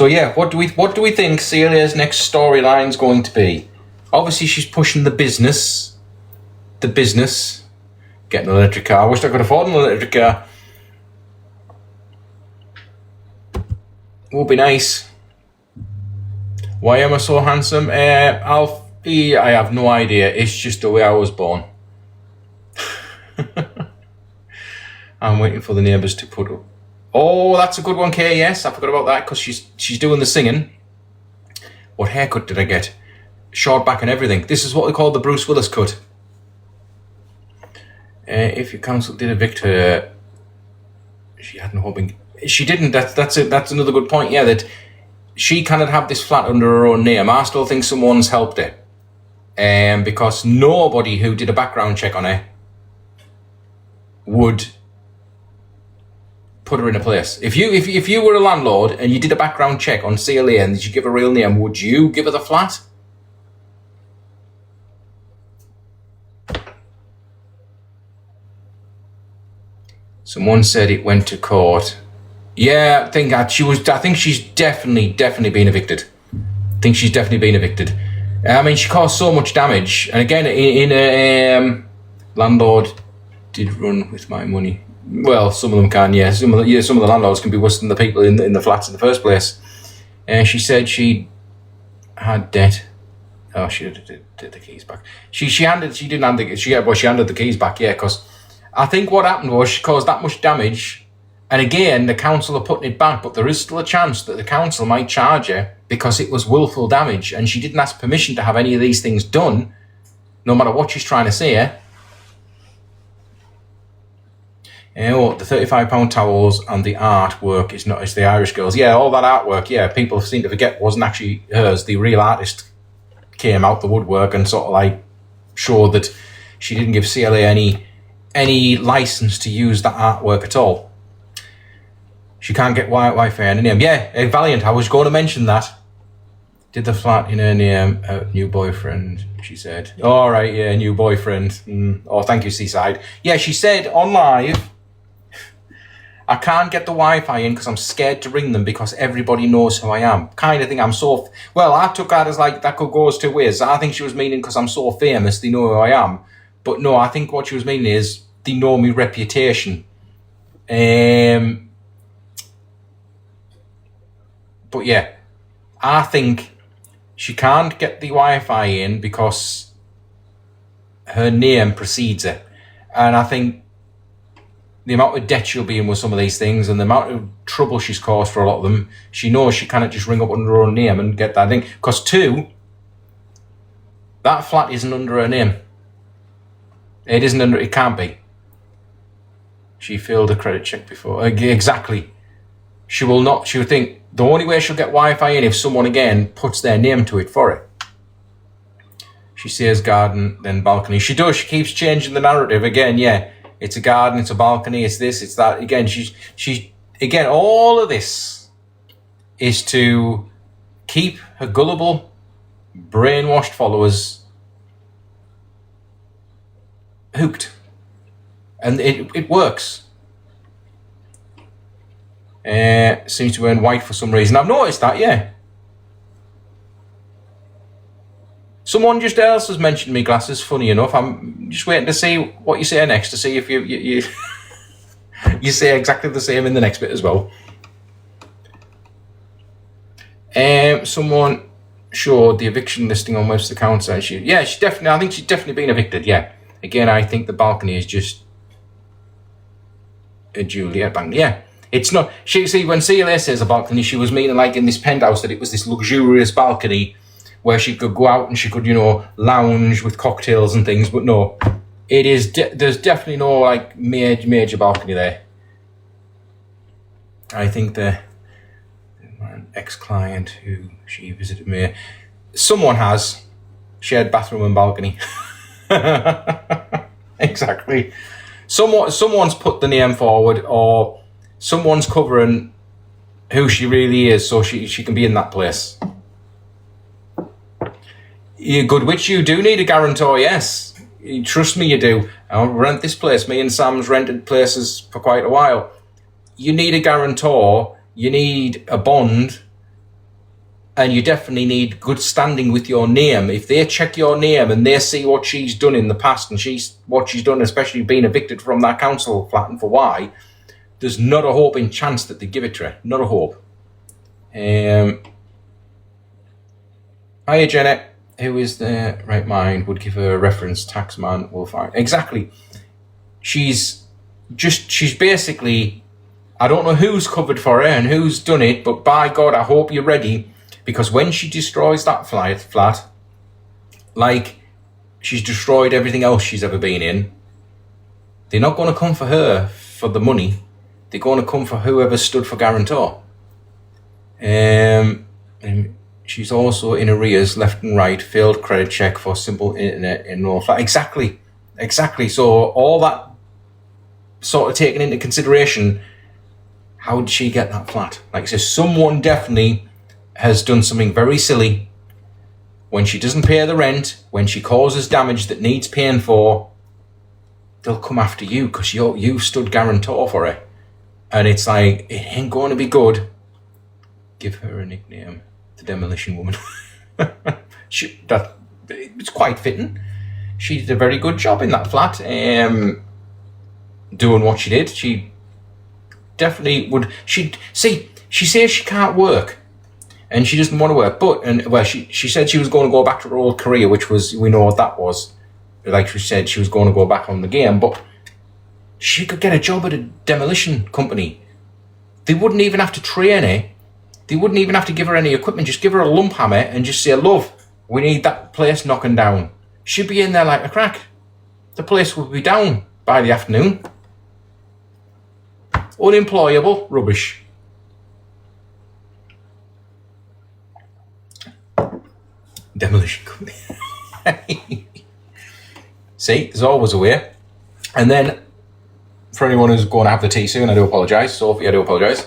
yeah, what do we think CLA's next storyline's going to be? Obviously, she's pushing the business. Getting an electric car. I wish I could afford an electric car. Would be nice. Why am I so handsome? Alfie, I have no idea. It's just the way I was born. I'm waiting for the neighbours to put up. Oh, that's a good one, Kay. Yes, I forgot about that, because she's doing the singing. What haircut did I get? Short back and everything. This is what we call the Bruce Willis cut. If your council did evict her, she had no hoping. She didn't. That's another good point. Yeah, that she cannot have this flat under her own name. I still think someone's helped her, because nobody who did a background check on her would put her in a place. If you were a landlord and you did a background check on CLA and you give a real name, would you give her the flat? Someone said it went to court. Yeah, I think she's definitely been evicted. I think she's definitely been evicted. I mean, she caused so much damage. And again, in a landlord did run with my money. Well, some of them can, yeah. Some of the landlords can be worse than the people in the flats in the first place. She said she had debt. Oh, she did the keys back. She handed the keys back, yeah, because I think what happened was she caused that much damage. And again, the council are putting it back, but there is still a chance that the council might charge her because it was willful damage and she didn't ask permission to have any of these things done, no matter what she's trying to say. The £35 towels and the artwork it's the Irish girls. Yeah, all that artwork, yeah, people seem to forget wasn't actually hers. The real artist came out the woodwork and sort of like showed that she didn't give CLA any license to use that artwork at all. She can't get Wi-Fi in her name. Yeah, Valiant, I was going to mention that. Did the flat in her name, new boyfriend, she said. All right, yeah, new boyfriend. Oh, thank you, Seaside. Yeah, she said on live, I can't get the Wi-Fi in because I'm scared to ring them because everybody knows who I am. Kind of thing. Well, I took that as like, that could go two ways. I think she was meaning because I'm so famous, they know who I am. But no, I think what she was meaning is, they know my reputation. But yeah, I think she can't get the Wi-Fi in because her name precedes her. And I think the amount of debt she'll be in with some of these things and the amount of trouble she's caused for a lot of them, she knows she cannot just ring up under her own name and get that thing. Because two, that flat isn't under her name. It can't be. She failed a credit check before. Exactly. She would think the only way she'll get Wi-Fi in if someone again puts their name to it for it. She says garden, then balcony. She does. She keeps changing the narrative again. Yeah, it's a garden, it's a balcony, it's this, it's that. Again, again, all of this is to keep her gullible, brainwashed followers hooked, and it works. Seems to wear white for some reason. I've noticed that, yeah. Someone just else has mentioned me glasses, funny enough. I'm just waiting to see what you say next, to see if you you say exactly the same in the next bit as well. Someone showed the eviction listing on Webster Council. I think she's definitely been evicted, yeah. Again, I think the balcony is just a Juliet bank, yeah. It's not, see, when CLA says a balcony, she was meaning like in this penthouse that it was this luxurious balcony where she could go out and she could, lounge with cocktails and things, but no, it is, there's definitely no like major balcony there. I think the ex-client who she visited me, someone has shared bathroom and balcony. Exactly. Someone's put the name forward, or someone's covering who she really is so she can be in that place. You good witch, you do need a guarantor, yes. Trust me, you do. I'll rent this place. Me and Sam's rented places for quite a while. You need a guarantor, you need a bond, and you definitely need good standing with your name. If they check your name and they see what she's done in the past and what she's done, especially being evicted from that council flat and for why, there's not a hope in chance that they give it to her. Not a hope. Hiya, Janet. Who is the right mind would give her a reference? Taxman will find. Exactly. She's basically, I don't know who's covered for her and who's done it, but by God, I hope you're ready, because when she destroys that flat, like she's destroyed everything else she's ever been in, they're not going to come for her for the money. They're going to come for whoever stood for guarantor. And she's also in arrears left and right, failed credit check for simple internet in no flat. Exactly. So all that sort of taken into consideration, how did she get that flat? Like I say, someone definitely has done something very silly. When she doesn't pay the rent, when she causes damage that needs paying for, they'll come after you because you stood guarantor for it. And it's like, it ain't going to be good. Give her a nickname, the Demolition Woman. It's quite fitting. She did a very good job in that flat, doing what she did. She definitely would. She says she can't work, and she doesn't want to work. But she said she was going to go back to her old career, which was, we know what that was. Like she said, she was going to go back on the game, but she could get a job at a demolition company. They wouldn't even have to train her. They wouldn't even have to give her any equipment. Just give her a lump hammer and just say, love, we need that place knocking down. She'd be in there like a crack. The place would be down by the afternoon. Unemployable rubbish. Demolition company. See, there's always a way. And then, for anyone who's going to have the tea soon, I do apologise. Sophie, I do apologise.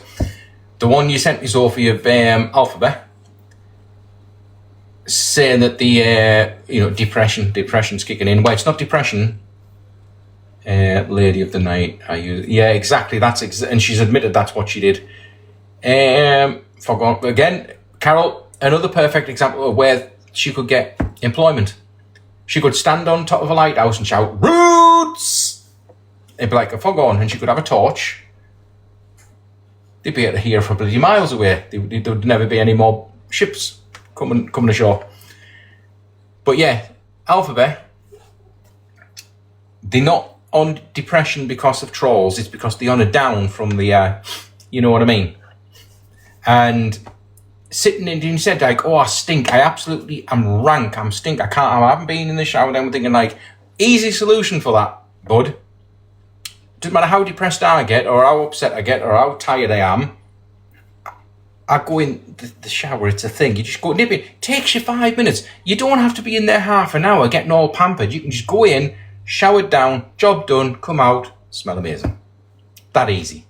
The one you sent me, Sophie, of Alphabet, saying that the depression's kicking in. Well, it's not depression. Lady of the night. Yeah, exactly. And she's admitted that's what she did. Forgot again. Carol, another perfect example of where she could get employment. She could stand on top of a lighthouse and shout, "Roots!" It'd be like a fog on, and she could have a torch. They'd be able to hear for bloody miles away. There would never be any more ships coming ashore. But yeah, Alphabet, they're not on depression because of trolls. It's because they're on a down from the, you know what I mean? And sitting in, you said like, oh, I stink. I'm rank. I'm stink. I haven't been in the shower. And I'm thinking like, easy solution for that, bud. Doesn't matter how depressed I get, or how upset I get, or how tired I am. I go in the shower. It's a thing. You just go nip in. It takes you 5 minutes. You don't have to be in there half an hour getting all pampered. You can just go in, showered down, job done, come out, smell amazing. That easy.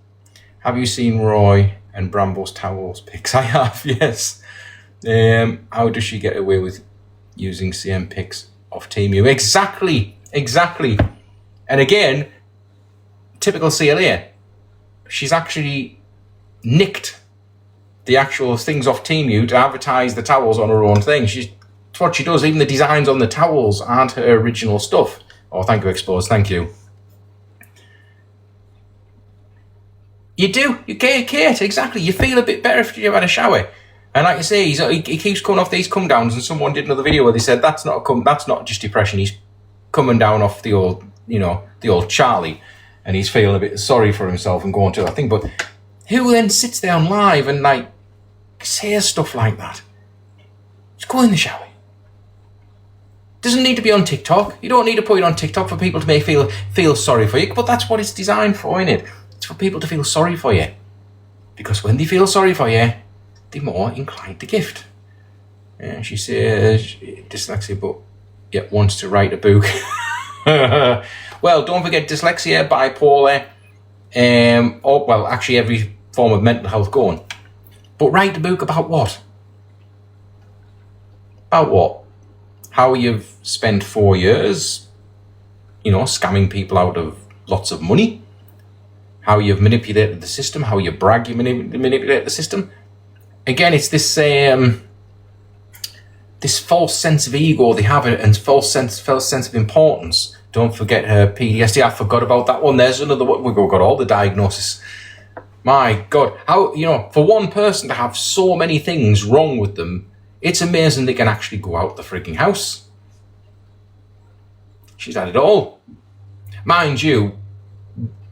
Have you seen Roy and Brambo's towels pics? I have, yes. How does she get away with using CM pics off Temu? Exactly. And again, typical CLA. She's actually nicked the actual things off Temu to advertise the towels on her own thing. It's what she does. Even the designs on the towels aren't her original stuff. Oh, thank you, Exposed. Thank you. You do. You get Kate. Exactly. You feel a bit better if you've had a shower. And like I say, he keeps coming off these come downs. And someone did another video where they said that's not just depression. He's coming down off the old Charlie, and he's feeling a bit sorry for himself and going to that thing. But who then sits there on live and like says stuff like that? Just go in the shower. Doesn't need to be on TikTok. You don't need to put it on TikTok for people to feel sorry for you. But that's what it's designed for, isn't it? It's for people to feel sorry for you. Because when they feel sorry for you, they're more inclined to gift. She says dyslexia, but yet wants to write a book. Well, don't forget dyslexia, bipolar, actually every form of mental health going. But write a book about what? About what? How you've spent 4 years, scamming people out of lots of money. How you've manipulated the system. How you brag you manipulate the system. Again, it's this false sense of ego they have, and false sense of importance. Don't forget her PTSD. I forgot about that one. There's another one. We've got all the diagnosis. My God, how for one person to have so many things wrong with them, it's amazing they can actually go out the freaking house. She's had it all. Mind you,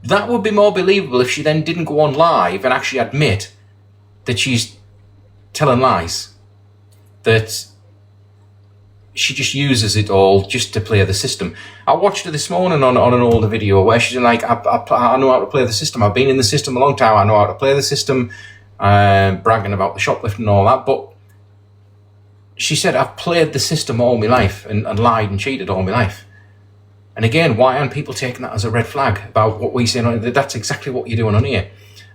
that would be more believable if she then didn't go on live and actually admit that she's telling lies. That she just uses it all just to play the system. I watched her this morning on an older video where she's like, I know how to play the system. I've been in the system a long time. I know how to play the system. Bragging about the shoplifting and all that. But she said, I've played the system all my life and lied and cheated all my life. And again, why aren't people taking that as a red flag about what we say? That's exactly what you're doing on here.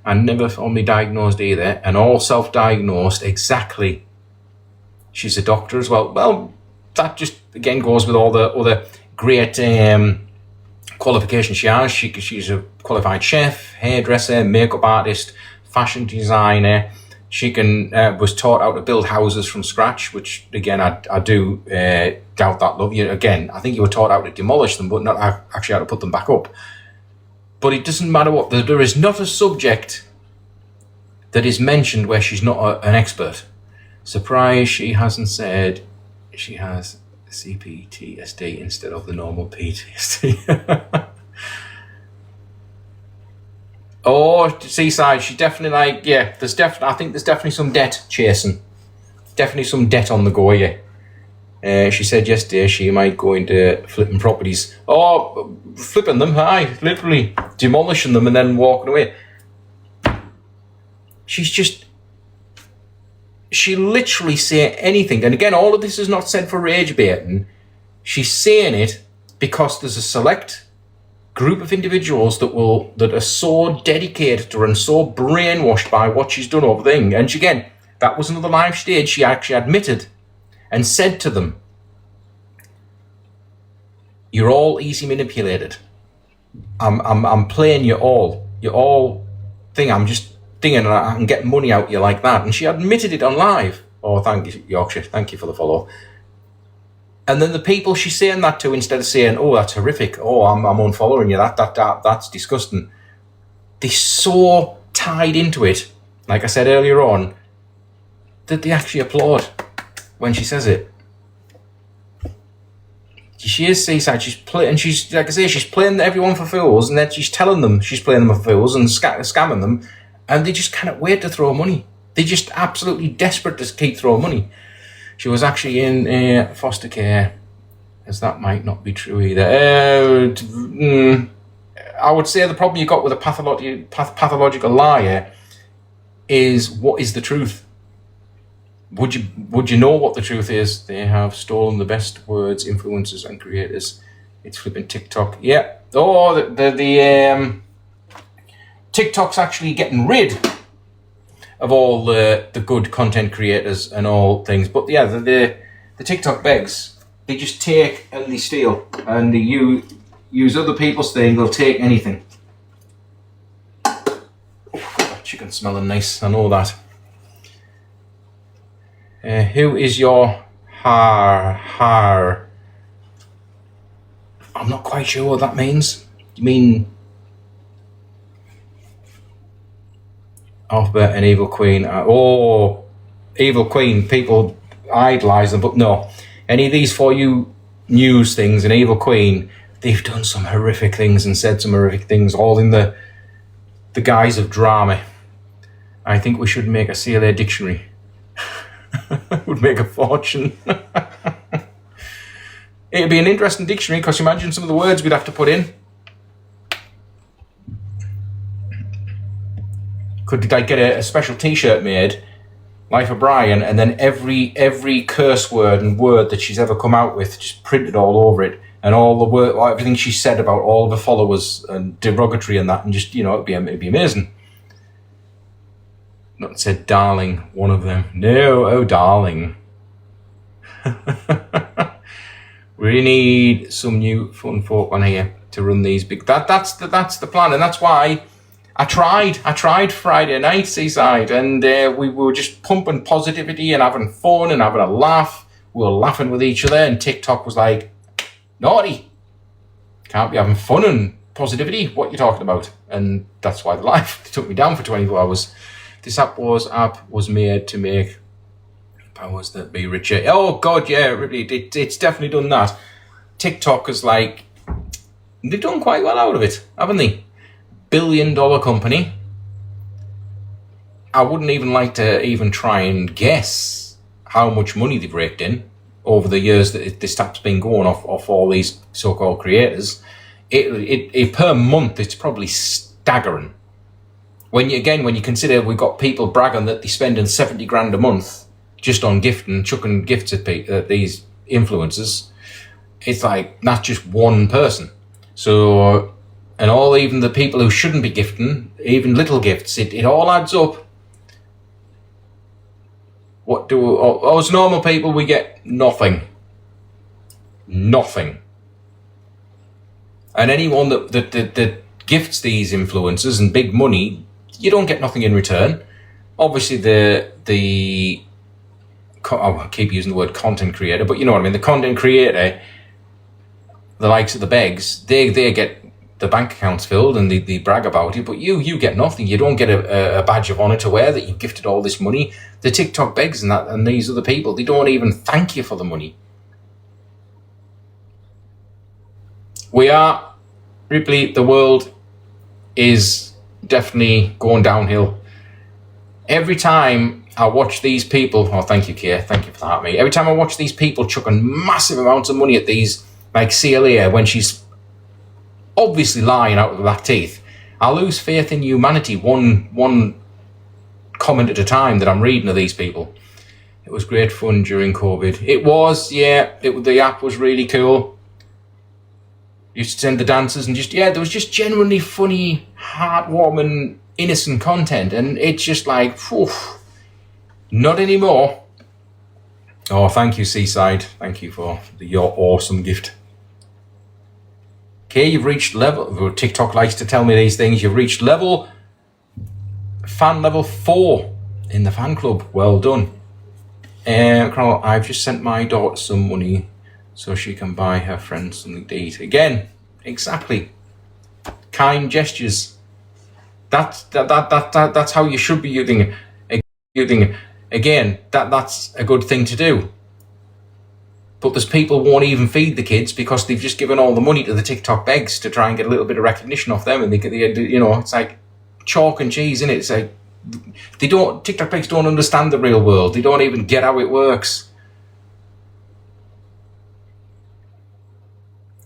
and never formally diagnosed either, and all self-diagnosed exactly. She's a doctor as well. Well, that just again goes with all the other great qualifications she has. She's a qualified chef, hairdresser, makeup artist, fashion designer. She was taught how to build houses from scratch, which again I do doubt that, love. Again, I think you were taught how to demolish them, but not actually how to put them back up. But it doesn't matter what. There is not a subject that is mentioned where she's not an expert. Surprise, she hasn't said she has CPTSD instead of the normal PTSD. Oh, Seaside, she definitely I think there's definitely some debt chasing. Definitely some debt on the go, yeah. She said yesterday she might go into flipping properties. Oh, flipping them, literally demolishing them and then walking away. She literally say anything. And again, all of this is not said for rage baiting. She's saying it because there's a select group of individuals that are so dedicated to her and so brainwashed by what she's done over the thing. And again, that was another live stage. She actually admitted and said to them, "You're all easy manipulated. I'm playing you all. You're all thing. I'm just thinking I can get money out of you like that." And she admitted it on live. Oh, thank you, Yorkshire. Thank you for the follow. And then the people she's saying that to, instead of saying, "Oh, that's horrific. Oh, I'm unfollowing you. That's disgusting," they're so tied into it, like I said earlier on, that they actually applaud when she says it. She is Seaside. She's like I say, she's playing everyone for fools, and then she's telling them she's playing them for fools and scamming them, and they just cannot wait to throw money. They're just absolutely desperate to keep throwing money. She was actually in foster care, as that might not be true either. I would say the problem you got with a pathological liar is, what is the truth? Would you know what the truth is? They have stolen the best words, influencers and creators. It's flipping TikTok. Yeah. Oh, the TikTok's actually getting rid of all the good content creators and all things. But yeah, the TikTok begs. They just take and they steal, and they use other people's thing. They'll take anything. Oh, that chicken smelling nice. I know that. Who is your har? I'm not quite sure what that means. You mean Alphabet and Evil Queen? Evil Queen, people idolise them, but no. Any of these For You news things and Evil Queen, they've done some horrific things and said some horrific things, all in the guise of drama. I think we should make a CLA dictionary. Would make a fortune. It'd be an interesting dictionary, because imagine some of the words we'd have to put in. Could I get a special T-shirt made, Life of Brian, and then every curse word and word that she's ever come out with, just printed all over it, and all the word, everything she said about all of the followers and derogatory and that, and just, it'd be amazing. Not said darling, one of them. No, oh darling. We need some new fun folk on here to run these big. That's the plan, and that's why I tried Friday night, Seaside, and we were just pumping positivity and having fun and having a laugh. We were laughing with each other, and TikTok was like, "Naughty, can't be having fun and positivity. What are you talking about?" And that's why they took me down for 24 hours. This app was made to make powers that be richer. Oh God, yeah, really, it's definitely done that. TikTok is like, they've done quite well out of it, haven't they? $1 billion company. I wouldn't even like to even try and guess how much money they've raked in over the years that this app's been going off all these so-called creators. It per month, it's probably staggering. When you consider we've got people bragging that they're spending 70 grand a month just on gifting, chucking gifts at these influencers, it's like, that's just one person. So and all, even the people who shouldn't be gifting, even little gifts, it all adds up. What do us normal people, we get nothing. Nothing. And anyone that gifts these influencers and big money, you don't get nothing in return. Obviously, I keep using the word content creator, but you know what I mean. The content creator, the likes of the begs, they get the bank accounts filled and they brag about it, but you get nothing. You don't get a badge of honor to wear that you gifted all this money. The TikTok begs and these other people, they don't even thank you for the money. We are, Ripley, the world is definitely going downhill. Every time I watch these people, oh, thank you, Keir, thank you for that, mate. Every time I watch these people chucking massive amounts of money at these, like CLA, when she's obviously lying out of the back teeth, I lose faith in humanity one comment at a time that I'm reading of these people. It was great fun during COVID. It was, yeah, the app was really cool. Used to send the dancers and there was just genuinely funny, heartwarming, innocent content, and it's just like, whew, not anymore. Oh, thank you, Seaside. Thank you for your awesome gift. Okay, you've reached level, TikTok likes to tell me these things, you've reached fan level 4 in the fan club. Well done. I've just sent my daughter some money so she can buy her friends something to eat. Again, exactly. Kind gestures. That's how you should be using it. Again, that's a good thing to do. But there's people who won't even feed the kids because they've just given all the money to the TikTok begs to try and get a little bit of recognition off them, and they it's like chalk and cheese, isn't it? It's like TikTok begs don't understand the real world. They don't even get how it works.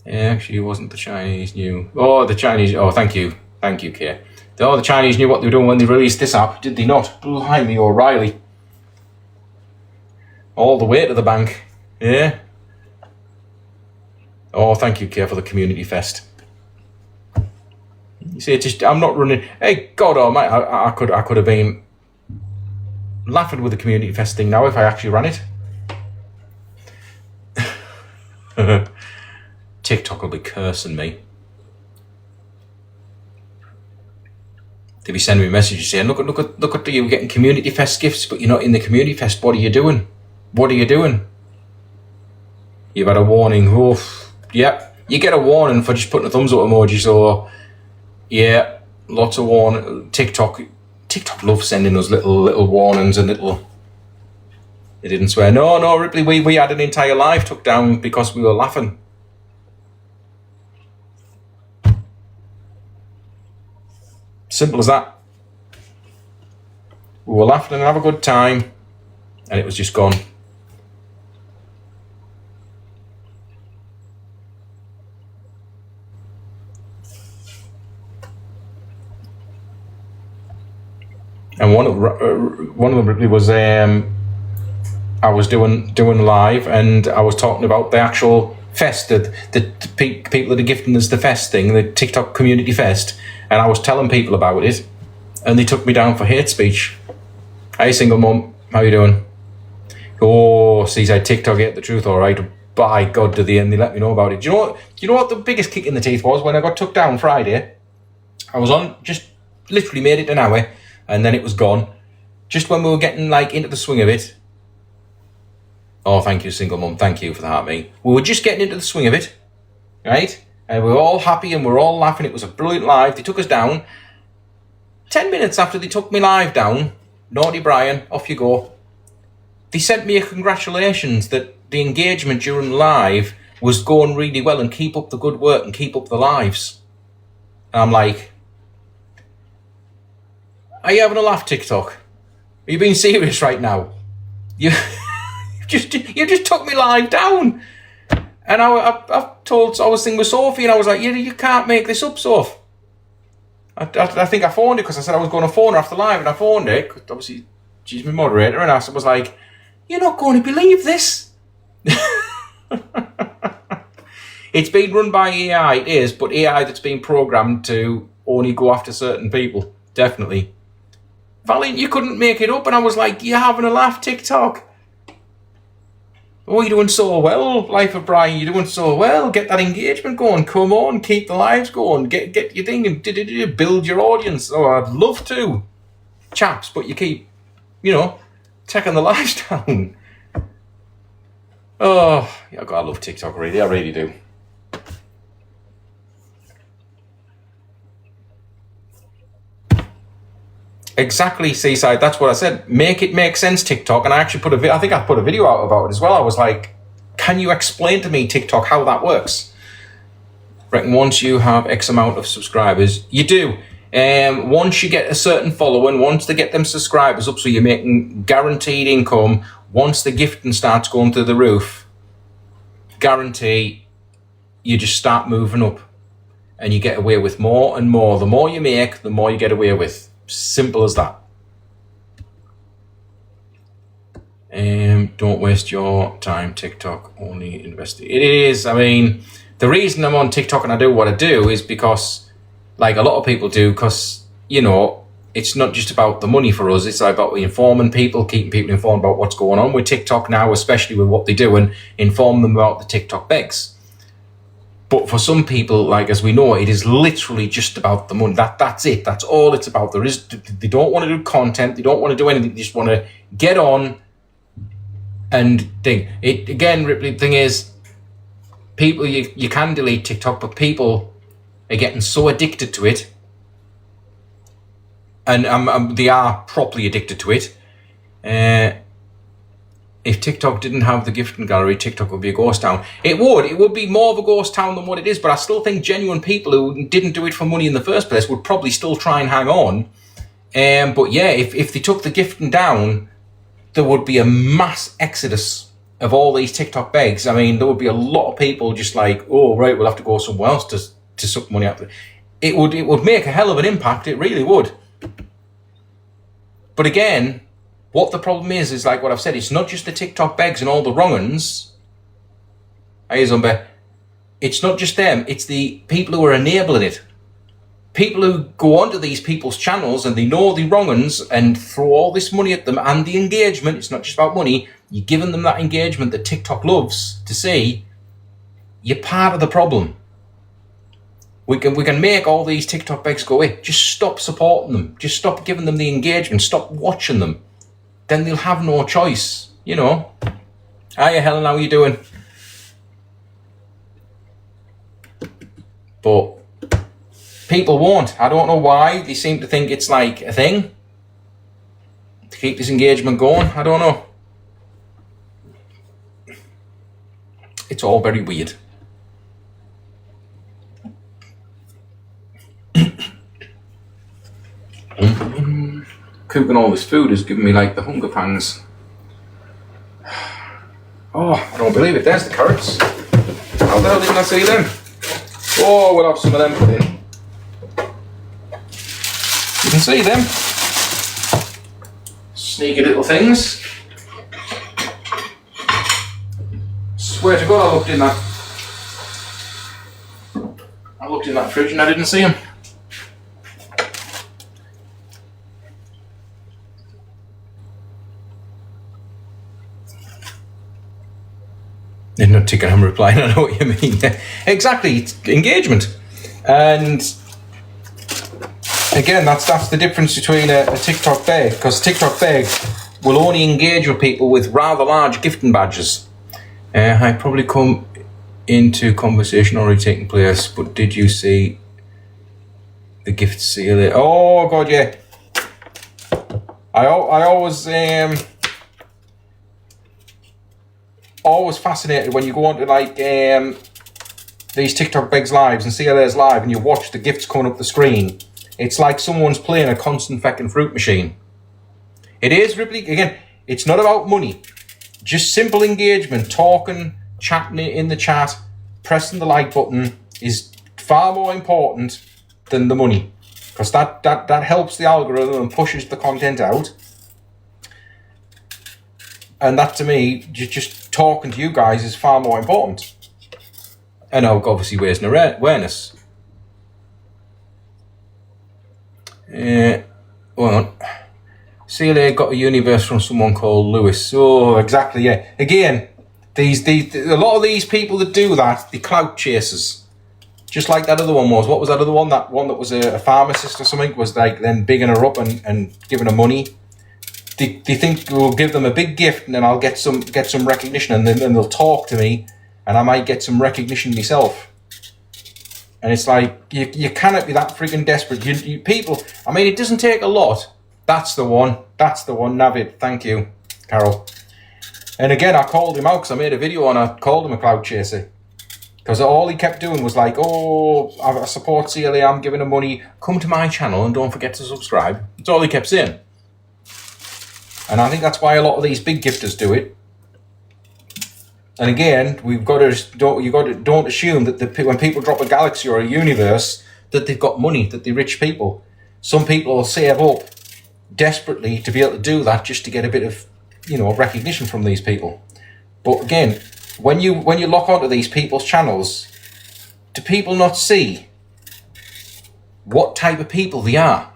Yeah, actually, it wasn't the Chinese knew. Oh, thank you, Keir. The Chinese knew what they were doing when they released this app, did they not? Blimey, O'Reilly. All the way to the bank. Yeah. Oh, thank you, Keir, for the community fest. You see, I'm not running. Hey, God Almighty, I could have been laughing with the community fest thing now if I actually ran it. TikTok will be cursing me. They'll be sending me messages saying, look at you getting community fest gifts, but you're not in the community fest. What are you doing? What are you doing? You've had a warning. Oof. Yep. You get a warning for just putting a thumbs up emoji. So, yeah, lots of warning. TikTok loves sending us little warnings and little. They didn't swear. No, Ripley. We had an entire live took down because we were laughing. Simple as that. We were laughing and have a good time, and it was just gone. And one of them really was I was doing live, and I was talking about the actual fest, the people that are gifting us the fest thing, the TikTok community fest, and I was telling people about it, and they took me down for hate speech. Hey, single mum, how you doing? Oh, Seaside, TikTok ate the truth, all right. By God, to the end, they let me know about it. Do you know what the biggest kick in the teeth was when I got took down Friday? I was on, just literally made it an hour, and then it was gone. Just when we were getting into the swing of it. Oh, thank you, single mum. Thank you for that, mate. We were just getting into the swing of it, right? And we were all happy and we were all laughing. It was a brilliant live. They took us down. 10 minutes after they took me live down, naughty Brian, off you go. They sent me a congratulations that the engagement during live was going really well, and keep up the good work and keep up the lives. And I'm like, are you having a laugh, TikTok? Are you being serious right now? You just took me live down. And I was thinking with Sophie, and I was like, you can't make this up, Soph. I think I phoned her because I said I was going to phone her after live, and I phoned her, because obviously she's my moderator, and I was like, you're not going to believe this. It's been run by AI, it is, but AI that's been programmed to only go after certain people. Definitely. Valiant, you couldn't make it up, and I was like, you're having a laugh, TikTok. Oh, you're doing so well, Life of Brian. You're doing so well. Get that engagement going. Come on, keep the lives going. Get your thing and build your audience. Oh, I'd love to, chaps, but you keep, taking the lives down. Oh, yeah, God, I love TikTok, really. I really do. Exactly, Seaside. That's what I said. Make it make sense, TikTok. And I actually I think I put a video out about it as well. I was like, can you explain to me, TikTok, how that works? Reckon once you have X amount of subscribers, you do. Once you get a certain following, once they get them subscribers up, so you're making guaranteed income, once the gifting starts going through the roof, guarantee you just start moving up and you get away with more and more. The more you make, the more you get away with. Simple as that. Don't waste your time, TikTok. Only invest. It is. I mean, the reason I'm on TikTok and I do what I do is because, like a lot of people do, because it's not just about the money for us. It's about informing people, keeping people informed about what's going on with TikTok now, especially with what they do, and inform them about the TikTok begs. But for some people, like as we know, it is literally just about the money. That's it. That's all it's about. They don't want to do content. They don't want to do anything. They just want to get on and think. It again, Ripley. The thing is, people you can delete TikTok, but people are getting so addicted to it, and they are properly addicted to it. If TikTok didn't have the gifting gallery, TikTok would be a ghost town. It would be more of a ghost town than what it is, but I still think genuine people who didn't do it for money in the first place would probably still try and hang on. But yeah, if they took the gifting down, there would be a mass exodus of all these TikTok begs. I mean, there would be a lot of people just like, oh, right, we'll have to go somewhere else to suck money out. It would make a hell of an impact. It really would. But again, what the problem is like what I've said, it's not just the TikTok begs and all the wrong-uns. Hey, Zombie. It's not just them, it's the people who are enabling it. People who go onto these people's channels and they know the wrong-uns and throw all this money at them and the engagement. It's not just about money. You're giving them that engagement that TikTok loves to see. You're part of the problem. We can make all these TikTok begs go away. Just stop supporting them. Just stop giving them the engagement. Stop watching them. Then they'll have no choice, Hiya, Helen, how are you doing? But people won't. I don't know why. They seem to think it's like a thing to keep this engagement going. I don't know. It's all very weird. Cooking all this food is giving me like the hunger pangs. Oh, I don't believe it. There's the carrots. How the hell didn't I see them? Oh, we'll have some of them put in. You can see them. Sneaky little things. Swear to God, I looked in that fridge and I didn't see them. Not taking him replying, I know what you mean. Exactly, it's engagement. And again, that's the difference between a TikTok beg, because TikTok beg will only engage with people with rather large gifting badges. I probably come into conversation already taking place, but did you see the gift seal? Oh God, yeah. I always fascinated when you go onto like these TikTok begs lives and CLA's live and you watch the gifts coming up the screen. It's like someone's playing a constant fucking fruit machine. It is, Ripley. Again, it's not about money. Just simple engagement, talking, chatting in the chat, pressing the like button is far more important than the money, because that helps the algorithm and pushes the content out. And that, to me, just talking to you guys is far more important. And obviously raising awareness. Well, CLA got a universe from someone called Lewis. Oh, exactly, yeah. Again, a lot of these people that do that, the clout chasers. Just like that other one was. What was that other one? That one that was a pharmacist or something was like then bigging her up and giving her money. They think we'll give them a big gift and then I'll get some recognition and then they'll talk to me and I might get some recognition myself. And it's like, you cannot be that freaking desperate. You people, I mean, it doesn't take a lot. That's the one. That's the one, Navid. Thank you, Carol. And again, I called him out because I made a video and I called him a clout chaser. Because all he kept doing was like, oh, I support CLA, I'm giving him money. Come to my channel and don't forget to subscribe. That's all he kept saying. And I think that's why a lot of these big gifters do it. And again, don't assume that when people drop a galaxy or a universe that they've got money, that they're rich people. Some people will save up desperately to be able to do that just to get a bit of, recognition from these people. But again, when you lock onto these people's channels, do people not see what type of people they are?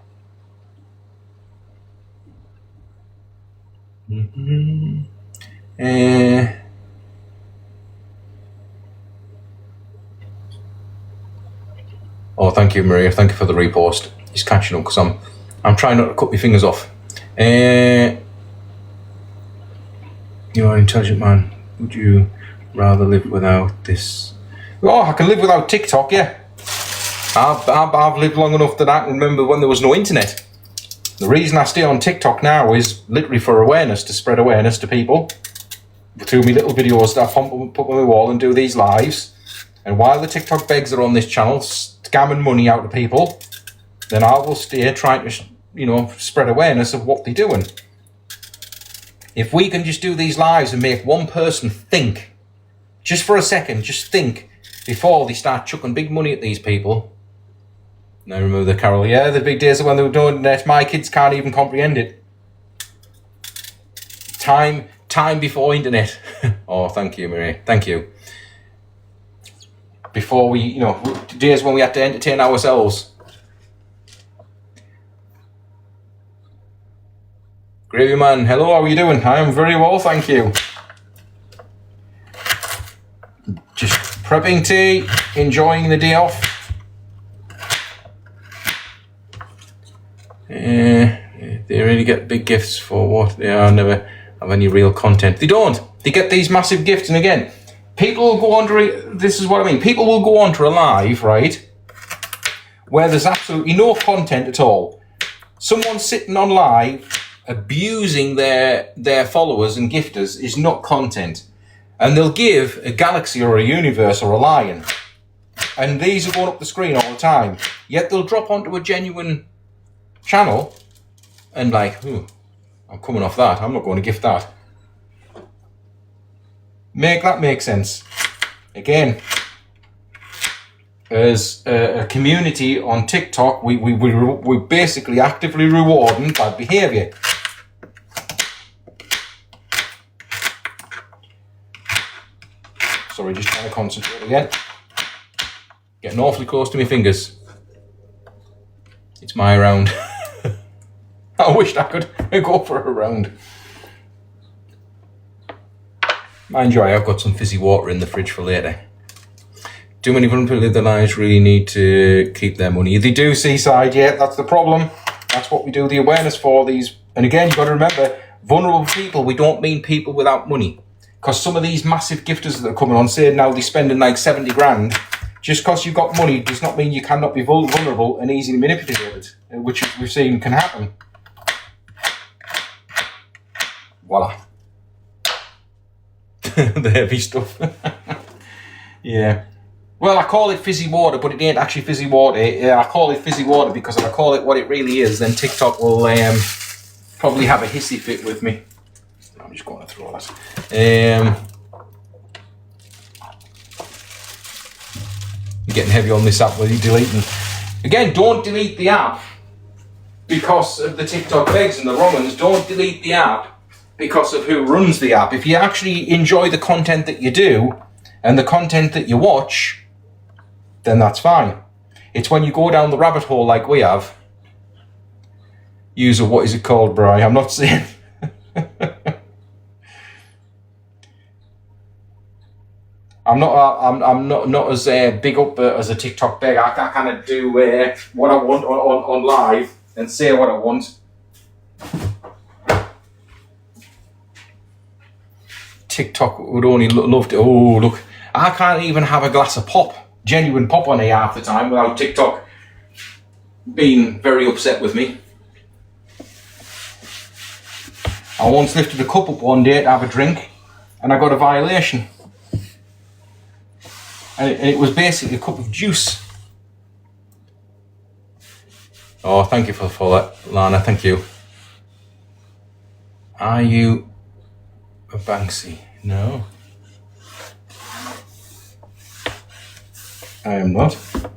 Oh, thank you, Maria. Thank you for the repost. He's catching up because I'm trying not to cut my fingers off. You are an intelligent man. Would you rather live without this? Oh, I can live without TikTok, yeah. I've lived long enough that I can remember when there was no internet. The reason I stay on TikTok now is literally for awareness, to spread awareness to people. Through my little videos that I put on my wall and do these lives. And while the TikTok begs are on this channel, scamming money out of people, then I will stay trying to, spread awareness of what they're doing. If we can just do these lives and make one person think, just for a second, just think before they start chucking big money at these people. Now remove the Carol. Yeah, the big days of when they were doing internet, my kids can't even comprehend it. Time before internet. Oh, thank you, Marie. Thank you. Before we, days when we had to entertain ourselves. Gravy man, hello, how are you doing? I am very well, thank you. Just prepping tea, enjoying the day off. They really get big gifts for what they are, never have any real content. They don't. They get these massive gifts, and again, people will go on to, this is what I mean, people will go on to a live, right, where there's absolutely no content at all. Someone sitting on live abusing their followers and gifters is not content. And they'll give a galaxy or a universe or a lion. And these are going up the screen all the time. Yet they'll drop onto a genuine channel and like, I'm coming off that, I'm not going to gift that. Make that make sense. Again, as a community on TikTok, we're basically actively rewarding bad behaviour. Sorry, just trying to concentrate again. Getting awfully close to my fingers. It's my round. I wished I could go for a round. Mind you, I've got some fizzy water in the fridge for later. Too many vulnerable live their lives really need to keep their money. They do, Seaside, yeah, that's the problem. That's what we do the awareness for these. And again, you've got to remember, vulnerable people, we don't mean people without money. Because some of these massive gifters that are coming on, say now they're spending like 70 grand, just because you've got money does not mean you cannot be vulnerable and easily manipulated, which we've seen can happen. Voila. The heavy stuff. Yeah. Well, I call it fizzy water, but it ain't actually fizzy water. I call it fizzy water because if I call it what it really is, then TikTok will probably have a hissy fit with me. I'm just going to throw that. You're getting heavy on this app, whether you're deleting. Again, don't delete the app because of the TikTok begs and the wrong ones. Don't delete the app because of who runs the app. If you actually enjoy the content that you do and the content that you watch, then that's fine. It's when you go down the rabbit hole like we have. Use a, what is it called, Bri? I'm not saying. I'm not as big up as a TikTok beg. I kind of do what I want on live and say what I want. TikTok would only love to. Oh, look, I can't even have a glass of pop, genuine pop on here half the time without TikTok being very upset with me. I once lifted a cup up one day to have a drink and I got a violation. And it was basically a cup of juice. Oh, thank you for that, Lana, thank you. Are you a Banksy? No. I am not. Oh,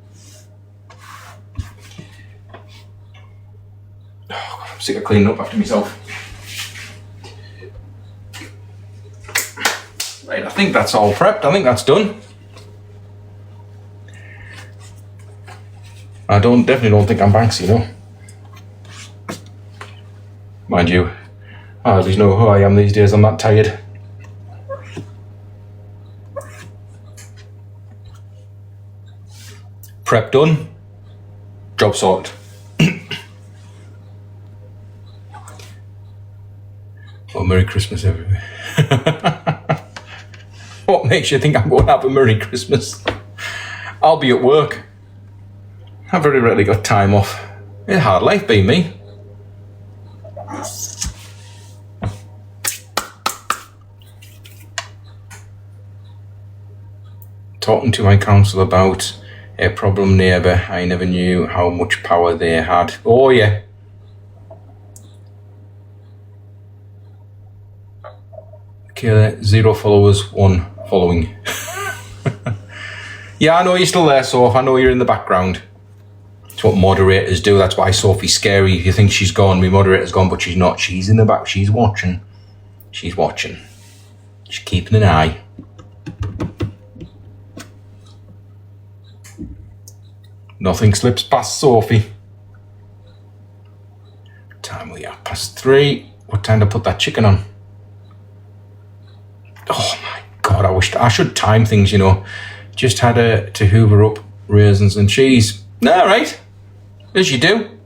God, I'm sick of cleaning up after myself. Right, I think that's all prepped. I think that's done. I definitely don't think I'm Banksy, no. Mind you, I hardly know who I am these days. I'm that tired. Prep done. Job sorted. Well, Merry Christmas, everybody. What makes you think I'm going to have a Merry Christmas? I'll be at work. I've very rarely got time off. It's a hard life being me. Talking to my council about a problem neighbour. I never knew how much power they had. Oh yeah. Okay, 0 followers, 1 following. Yeah, I know you're still there, Soph. I know you're in the background. It's what moderators do. That's why Sophie's scary. If you think she's gone, my moderator's gone, but she's not. She's in the back. She's watching. She's watching. She's keeping an eye. Nothing slips past Sophie. Time we are past 3. What time to put that chicken on? Oh my God, I wish I should time things, you know. Just had to hoover up raisins and cheese. All right, as you do.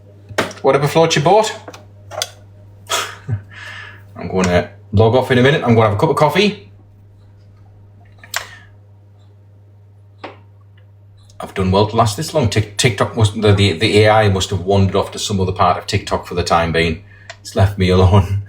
Whatever floats your boat. I'm going to log off in a minute. I'm going to have a cup of coffee. I've done well to last this long. TikTok must, the AI must have wandered off to some other part of TikTok for the time being. It's left me alone.